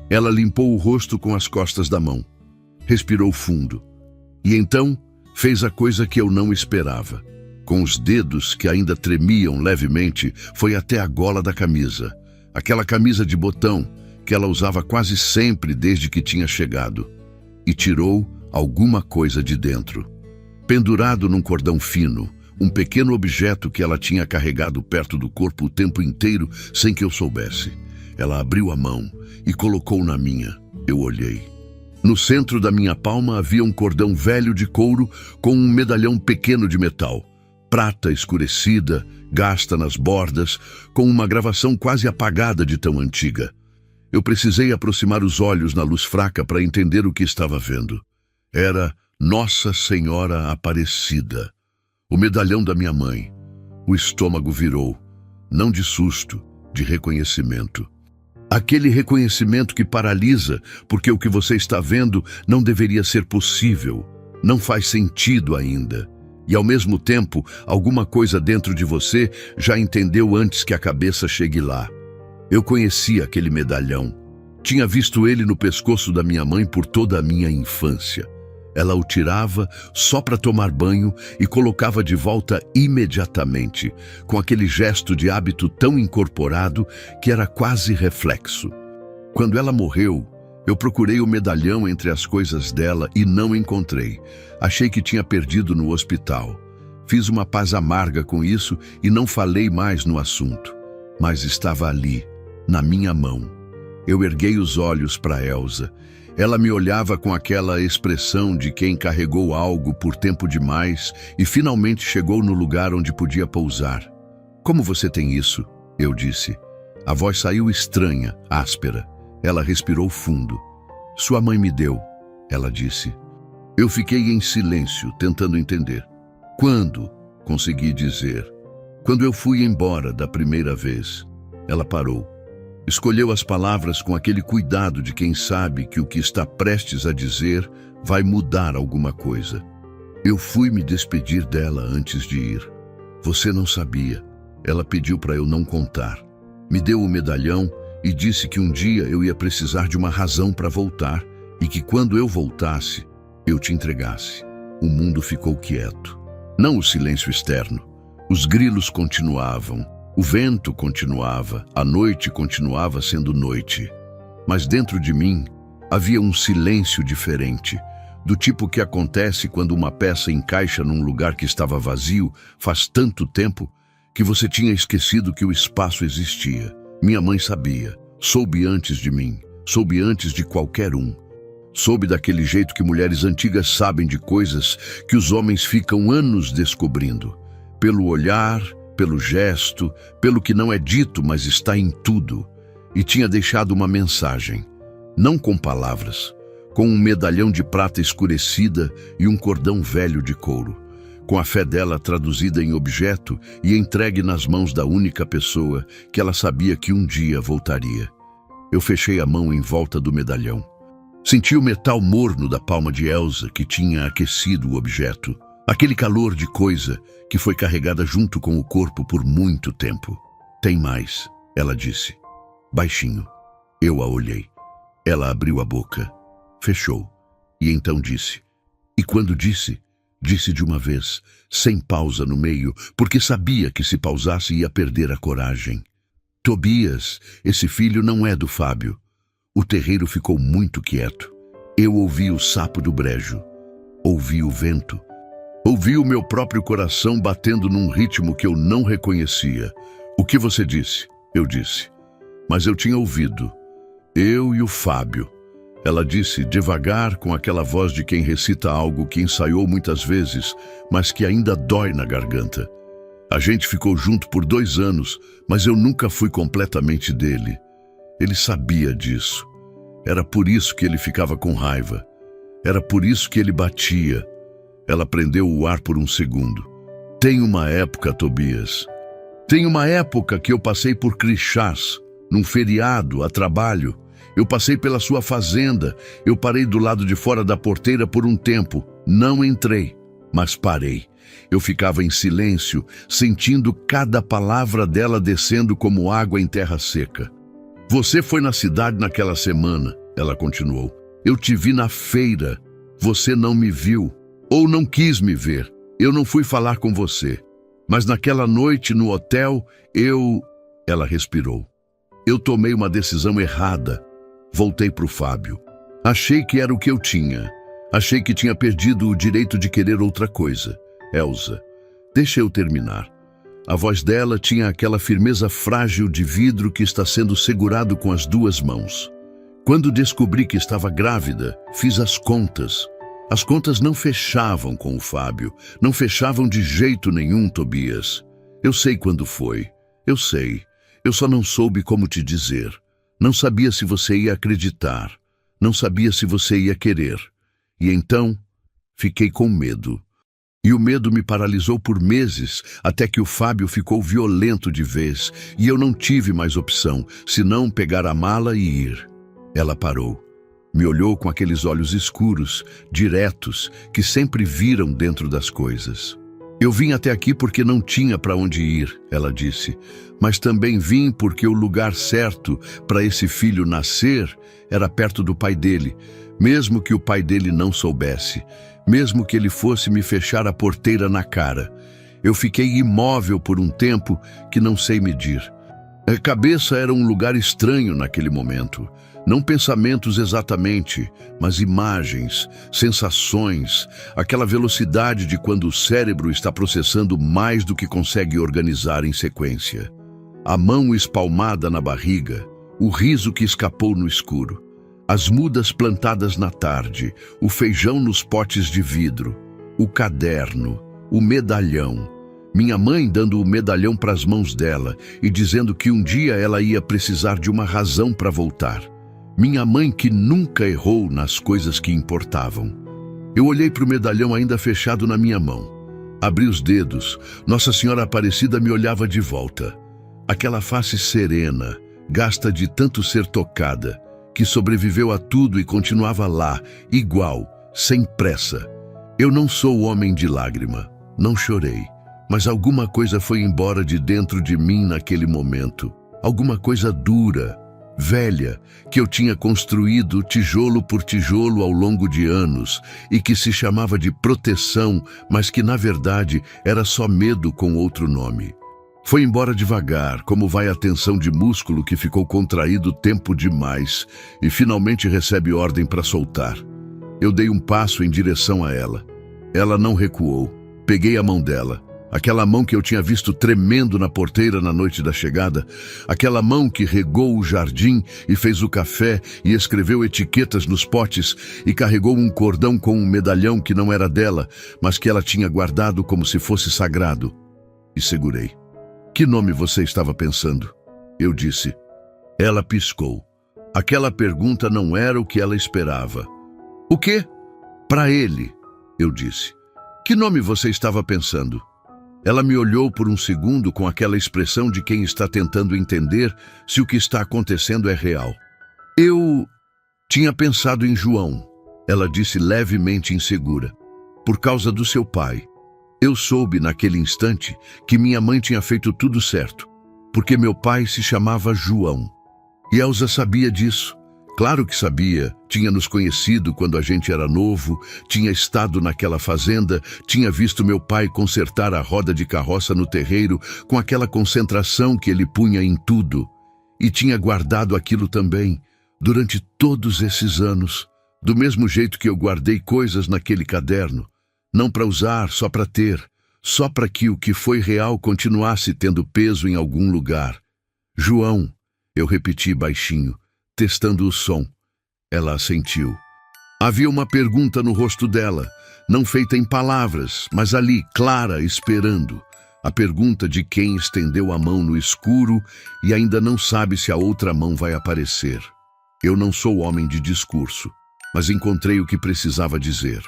Ela limpou o rosto com as costas da mão. Respirou fundo. E então fez a coisa que eu não esperava. Com os dedos que ainda tremiam levemente, foi até a gola da camisa. Aquela camisa de botão que ela usava quase sempre desde que tinha chegado. E tirou alguma coisa de dentro. Pendurado num cordão fino, um pequeno objeto que ela tinha carregado perto do corpo o tempo inteiro sem que eu soubesse. Ela abriu a mão e colocou na minha. Eu olhei. No centro da minha palma havia um cordão velho de couro com um medalhão pequeno de metal. Prata escurecida, gasta nas bordas, com uma gravação quase apagada de tão antiga. Eu precisei aproximar os olhos na luz fraca para entender o que estava vendo. Era Nossa Senhora Aparecida. O medalhão da minha mãe. O estômago virou, não de susto, de reconhecimento. Aquele reconhecimento que paralisa, porque o que você está vendo não deveria ser possível, não faz sentido ainda. E ao mesmo tempo, alguma coisa dentro de você já entendeu antes que a cabeça chegue lá. Eu conhecia aquele medalhão. Tinha visto ele no pescoço da minha mãe por toda a minha infância. Ela o tirava só para tomar banho e colocava de volta imediatamente, com aquele gesto de hábito tão incorporado que era quase reflexo. Quando ela morreu, eu procurei o medalhão entre as coisas dela e não encontrei. Achei que tinha perdido no hospital. Fiz uma paz amarga com isso e não falei mais no assunto. Mas estava ali, na minha mão. Eu erguei os olhos para Elsa. Ela me olhava com aquela expressão de quem carregou algo por tempo demais e finalmente chegou no lugar onde podia pousar. "Como você tem isso?" eu disse. A voz saiu estranha, áspera. Ela respirou fundo. "Sua mãe me deu", ela disse. Eu fiquei em silêncio, tentando entender. "Quando?", consegui dizer. "Quando eu fui embora da primeira vez." Ela parou. Escolheu as palavras com aquele cuidado de quem sabe que o que está prestes a dizer vai mudar alguma coisa. "Eu fui me despedir dela antes de ir. Você não sabia. Ela pediu para eu não contar. Me deu o medalhão e disse que um dia eu ia precisar de uma razão para voltar e que quando eu voltasse, eu te entregasse." O mundo ficou quieto. Não o silêncio externo. Os grilos continuavam. O vento continuava, a noite continuava sendo noite. Mas dentro de mim havia um silêncio diferente, do tipo que acontece quando uma peça encaixa num lugar que estava vazio faz tanto tempo que você tinha esquecido que o espaço existia. Minha mãe sabia, soube antes de mim, soube antes de qualquer um. Soube daquele jeito que mulheres antigas sabem de coisas que os homens ficam anos descobrindo. Pelo olhar, pelo gesto, pelo que não é dito, mas está em tudo. E tinha deixado uma mensagem, não com palavras, com um medalhão de prata escurecida e um cordão velho de couro, com a fé dela traduzida em objeto e entregue nas mãos da única pessoa que ela sabia que um dia voltaria. Eu fechei a mão em volta do medalhão. Senti o metal morno da palma de Elsa que tinha aquecido o objeto. Aquele calor de coisa que foi carregada junto com o corpo por muito tempo. "Tem mais", ela disse, baixinho. Eu a olhei. Ela abriu a boca, fechou, e então disse. E quando disse, disse de uma vez, sem pausa no meio, porque sabia que se pausasse ia perder a coragem. "Tobias, esse filho não é do Fábio." O terreiro ficou muito quieto. Eu ouvi o sapo do brejo, ouvi o vento, ouvi o meu próprio coração batendo num ritmo que eu não reconhecia. "O que você disse?", eu disse. Mas eu tinha ouvido. "Eu e o Fábio." Ela disse devagar, com aquela voz de quem recita algo que ensaiou muitas vezes, mas que ainda dói na garganta. "A gente ficou junto por 2 anos, mas eu nunca fui completamente dele. Ele sabia disso. Era por isso que ele ficava com raiva. Era por isso que ele batia." Ela prendeu o ar por um segundo. "Tem uma época, Tobias. Tem uma época que eu passei por Crixás, num feriado, a trabalho. Eu passei pela sua fazenda. Eu parei do lado de fora da porteira por um tempo. Não entrei. Mas parei. Eu ficava em silêncio, sentindo cada palavra dela descendo como água em terra seca. Você foi na cidade naquela semana, ela continuou. Eu te vi na feira. Você não me viu, ou não quis me ver. Eu não fui falar com você. Mas naquela noite no hotel, Ela respirou. Eu tomei uma decisão errada. Voltei para o Fábio. Achei que era o que eu tinha. Achei que tinha perdido o direito de querer outra coisa. Elsa, deixa eu terminar. A voz dela tinha aquela firmeza frágil de vidro que está sendo segurado com as duas mãos. Quando descobri que estava grávida, fiz as contas. As contas não fechavam com o Fábio. Não fechavam de jeito nenhum, Tobias. Eu sei quando foi. Eu sei. Eu só não soube como te dizer. Não sabia se você ia acreditar. Não sabia se você ia querer. E então, fiquei com medo. E o medo me paralisou por meses, até que o Fábio ficou violento de vez, e eu não tive mais opção, senão pegar a mala e ir. Ela parou. Me olhou com aqueles olhos escuros, diretos, que sempre viram dentro das coisas. Eu vim até aqui porque não tinha para onde ir, ela disse, mas também vim porque o lugar certo para esse filho nascer era perto do pai dele, mesmo que o pai dele não soubesse, mesmo que ele fosse me fechar a porteira na cara. Eu fiquei imóvel por um tempo que não sei medir. A cabeça era um lugar estranho naquele momento. Não pensamentos exatamente, mas imagens, sensações, aquela velocidade de quando o cérebro está processando mais do que consegue organizar em sequência. A mão espalmada na barriga, o riso que escapou no escuro, as mudas plantadas na tarde, o feijão nos potes de vidro, o caderno, o medalhão, minha mãe dando o medalhão para as mãos dela e dizendo que um dia ela ia precisar de uma razão para voltar. Minha mãe que nunca errou nas coisas que importavam. Eu olhei para o medalhão ainda fechado na minha mão. Abri os dedos. Nossa Senhora Aparecida me olhava de volta. Aquela face serena, gasta de tanto ser tocada, que sobreviveu a tudo e continuava lá, igual, sem pressa. Eu não sou homem de lágrima. Não chorei. Mas alguma coisa foi embora de dentro de mim naquele momento. Alguma coisa dura, velha, que eu tinha construído tijolo por tijolo ao longo de anos e que se chamava de proteção, mas que na verdade era só medo com outro nome. Foi embora devagar, como vai a tensão de músculo que ficou contraído tempo demais e finalmente recebe ordem para soltar. Eu dei um passo em direção a ela. Ela não recuou. Peguei a mão dela. Aquela mão que eu tinha visto tremendo na porteira na noite da chegada, aquela mão que regou o jardim e fez o café e escreveu etiquetas nos potes e carregou um cordão com um medalhão que não era dela, mas que ela tinha guardado como se fosse sagrado. E segurei. Que nome você estava pensando? Eu disse. Ela piscou. Aquela pergunta não era o que ela esperava. O quê? Para ele, eu disse. Que nome você estava pensando? Ela me olhou por um segundo com aquela expressão de quem está tentando entender se o que está acontecendo é real. Eu tinha pensado em João, ela disse levemente insegura, por causa do seu pai. Eu soube naquele instante que minha mãe tinha feito tudo certo, porque meu pai se chamava João. E Elsa sabia disso. Claro que sabia, tinha nos conhecido quando a gente era novo, tinha estado naquela fazenda, tinha visto meu pai consertar a roda de carroça no terreiro com aquela concentração que ele punha em tudo. E tinha guardado aquilo também, durante todos esses anos, do mesmo jeito que eu guardei coisas naquele caderno, não para usar, só para ter, só para que o que foi real continuasse tendo peso em algum lugar. João, eu repeti baixinho, testando o som. Ela assentiu. Havia uma pergunta no rosto dela, não feita em palavras, mas ali, clara, esperando. A pergunta de quem estendeu a mão no escuro e ainda não sabe se a outra mão vai aparecer. Eu não sou homem de discurso, mas encontrei o que precisava dizer.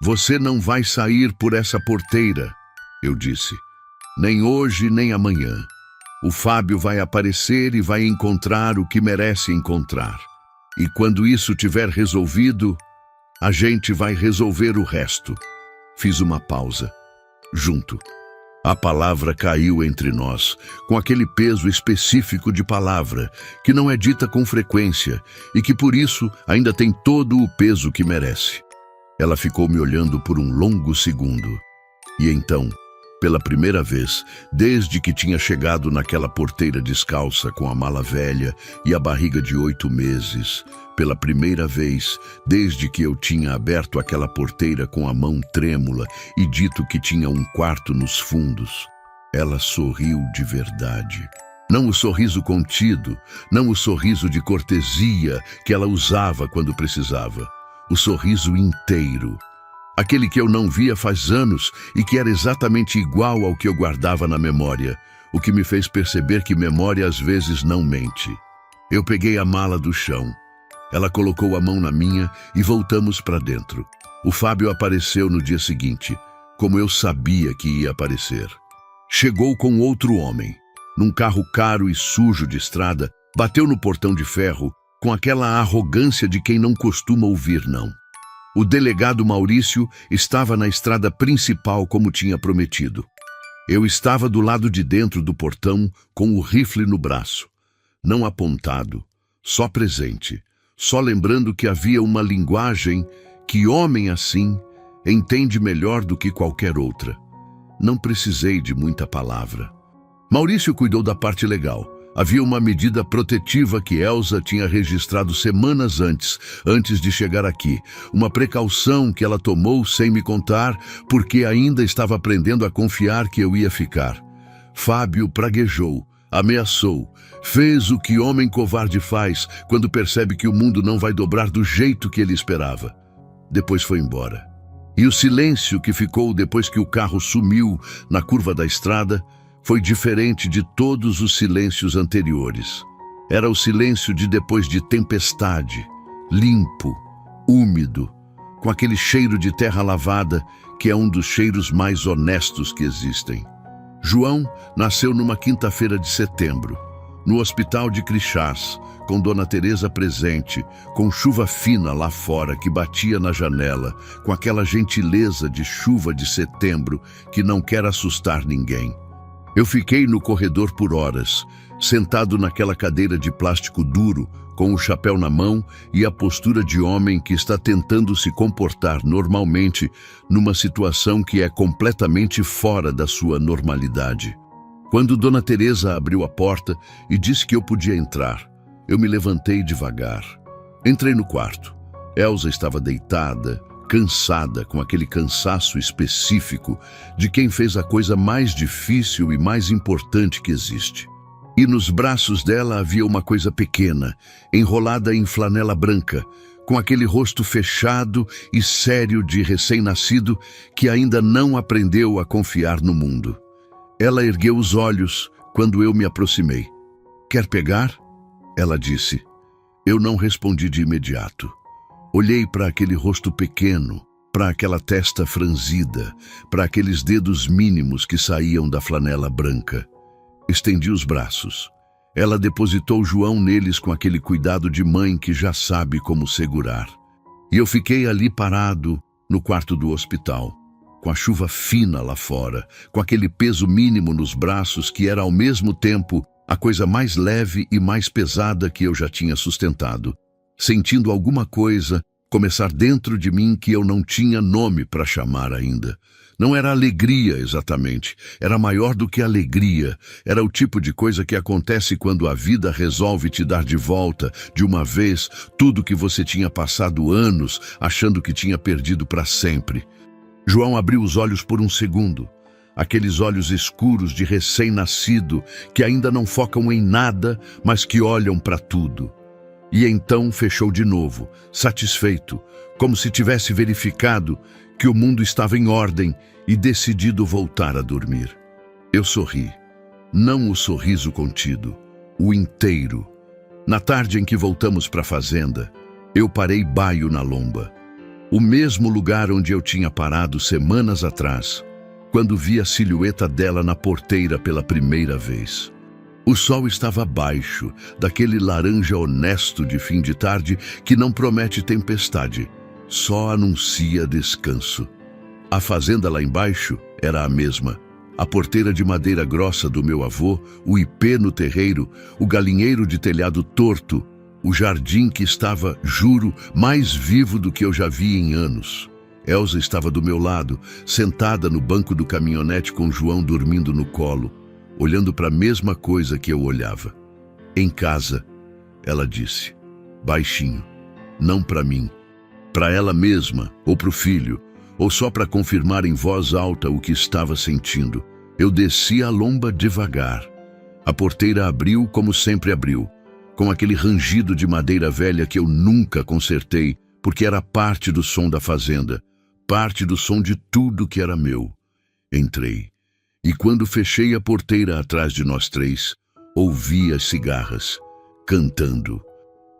Você não vai sair por essa porteira, eu disse. Nem hoje, nem amanhã. O Fábio vai aparecer e vai encontrar o que merece encontrar. E quando isso tiver resolvido, a gente vai resolver o resto. Fiz uma pausa. Junto. A palavra caiu entre nós, com aquele peso específico de palavra, que não é dita com frequência e que por isso ainda tem todo o peso que merece. Ela ficou me olhando por um longo segundo. E então, pela primeira vez, desde que tinha chegado naquela porteira descalça com a mala velha e a barriga de 8 meses, pela primeira vez, desde que eu tinha aberto aquela porteira com a mão trêmula e dito que tinha um quarto nos fundos, ela sorriu de verdade. Não o sorriso contido, não o sorriso de cortesia que ela usava quando precisava. O sorriso inteiro. Aquele que eu não via faz anos e que era exatamente igual ao que eu guardava na memória, o que me fez perceber que memória às vezes não mente. Eu peguei a mala do chão. Ela colocou a mão na minha e voltamos para dentro. O Fábio apareceu no dia seguinte, como eu sabia que ia aparecer. Chegou com outro homem, num carro caro e sujo de estrada, bateu no portão de ferro com aquela arrogância de quem não costuma ouvir não. O delegado Maurício estava na estrada principal como tinha prometido. Eu estava do lado de dentro do portão com o rifle no braço, não apontado, só presente. Só lembrando que havia uma linguagem que homem assim entende melhor do que qualquer outra. Não precisei de muita palavra. Maurício cuidou da parte legal. Havia uma medida protetiva que Elsa tinha registrado semanas antes de chegar aqui. Uma precaução que ela tomou sem me contar, porque ainda estava aprendendo a confiar que eu ia ficar. Fábio praguejou. Ameaçou, fez o que homem covarde faz quando percebe que o mundo não vai dobrar do jeito que ele esperava. Depois foi embora. E o silêncio que ficou depois que o carro sumiu na curva da estrada foi diferente de todos os silêncios anteriores. Era o silêncio de depois de tempestade, limpo, úmido, com aquele cheiro de terra lavada que é um dos cheiros mais honestos que existem. João nasceu numa quinta-feira de setembro, no hospital de Crixás, com Dona Teresa presente, com chuva fina lá fora que batia na janela, com aquela gentileza de chuva de setembro que não quer assustar ninguém. Eu fiquei no corredor por horas, sentado naquela cadeira de plástico duro, com o chapéu na mão e a postura de homem que está tentando se comportar normalmente numa situação que é completamente fora da sua normalidade. Quando Dona Teresa abriu a porta e disse que eu podia entrar, eu me levantei devagar. Entrei no quarto. Elsa estava deitada, cansada, com aquele cansaço específico de quem fez a coisa mais difícil e mais importante que existe. E nos braços dela havia uma coisa pequena, enrolada em flanela branca, com aquele rosto fechado e sério de recém-nascido que ainda não aprendeu a confiar no mundo. Ela ergueu os olhos quando eu me aproximei. "Quer pegar?" Ela disse. Eu não respondi de imediato. Olhei para aquele rosto pequeno, para aquela testa franzida, para aqueles dedos mínimos que saíam da flanela branca. Estendi os braços. Ela depositou João neles com aquele cuidado de mãe que já sabe como segurar. E eu fiquei ali parado, no quarto do hospital, com a chuva fina lá fora, com aquele peso mínimo nos braços que era ao mesmo tempo a coisa mais leve e mais pesada que eu já tinha sustentado, sentindo alguma coisa começar dentro de mim que eu não tinha nome para chamar ainda. Não era alegria exatamente, era maior do que alegria. Era o tipo de coisa que acontece quando a vida resolve te dar de volta, de uma vez, tudo que você tinha passado anos achando que tinha perdido para sempre. João abriu os olhos por um segundo. Aqueles olhos escuros de recém-nascido que ainda não focam em nada, mas que olham para tudo. E então fechou de novo, satisfeito, como se tivesse verificado que o mundo estava em ordem e decidido voltar a dormir. Eu sorri. Não o sorriso contido, o inteiro. Na tarde em que voltamos para a fazenda, eu parei baio na lomba. O mesmo lugar onde eu tinha parado semanas atrás, quando vi a silhueta dela na porteira pela primeira vez. O sol estava baixo, daquele laranja honesto de fim de tarde que não promete tempestade, só anuncia descanso. A fazenda lá embaixo era a mesma. A porteira de madeira grossa do meu avô, o ipê no terreiro, o galinheiro de telhado torto, o jardim que estava, juro, mais vivo do que eu já vi em anos. Elsa estava do meu lado, sentada no banco do caminhonete com João dormindo no colo, olhando para a mesma coisa que eu olhava. Em casa, ela disse, baixinho, não para mim, para ela mesma ou para o filho, ou só para confirmar em voz alta o que estava sentindo. Eu desci a lomba devagar. A porteira abriu como sempre abriu, com aquele rangido de madeira velha que eu nunca consertei, porque era parte do som da fazenda, parte do som de tudo que era meu. Entrei, e quando fechei a porteira atrás de nós três, ouvi as cigarras, cantando.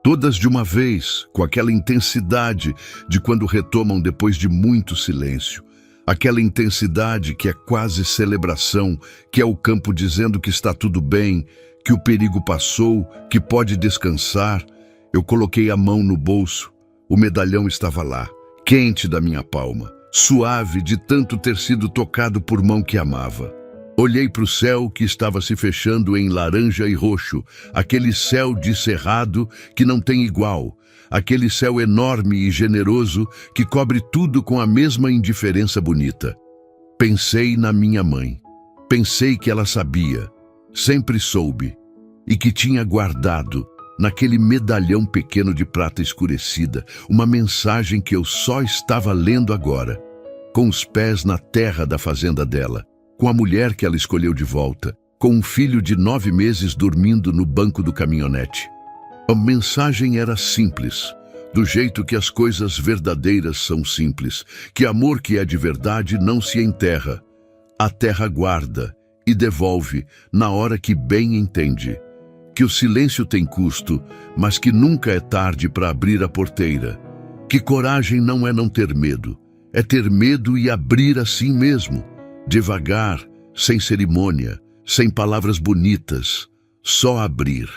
Todas de uma vez, com aquela intensidade de quando retomam depois de muito silêncio. Aquela intensidade que é quase celebração, que é o campo dizendo que está tudo bem, que o perigo passou, que pode descansar. Eu coloquei a mão no bolso. O medalhão estava lá, quente da minha palma, suave de tanto ter sido tocado por mão que amava. Olhei para o céu que estava se fechando em laranja e roxo, aquele céu de cerrado que não tem igual, aquele céu enorme e generoso que cobre tudo com a mesma indiferença bonita. Pensei na minha mãe. Pensei que ela sabia, sempre soube, e que tinha guardado, naquele medalhão pequeno de prata escurecida, uma mensagem que eu só estava lendo agora, com os pés na terra da fazenda dela, com a mulher que ela escolheu de volta, com um filho de 9 meses dormindo no banco do caminhonete. A mensagem era simples, do jeito que as coisas verdadeiras são simples, que amor que é de verdade não se enterra. A terra guarda e devolve na hora que bem entende. Que o silêncio tem custo, mas que nunca é tarde para abrir a porteira. Que coragem não é não ter medo, é ter medo e abrir assim mesmo. Devagar, sem cerimônia, sem palavras bonitas, só abrir.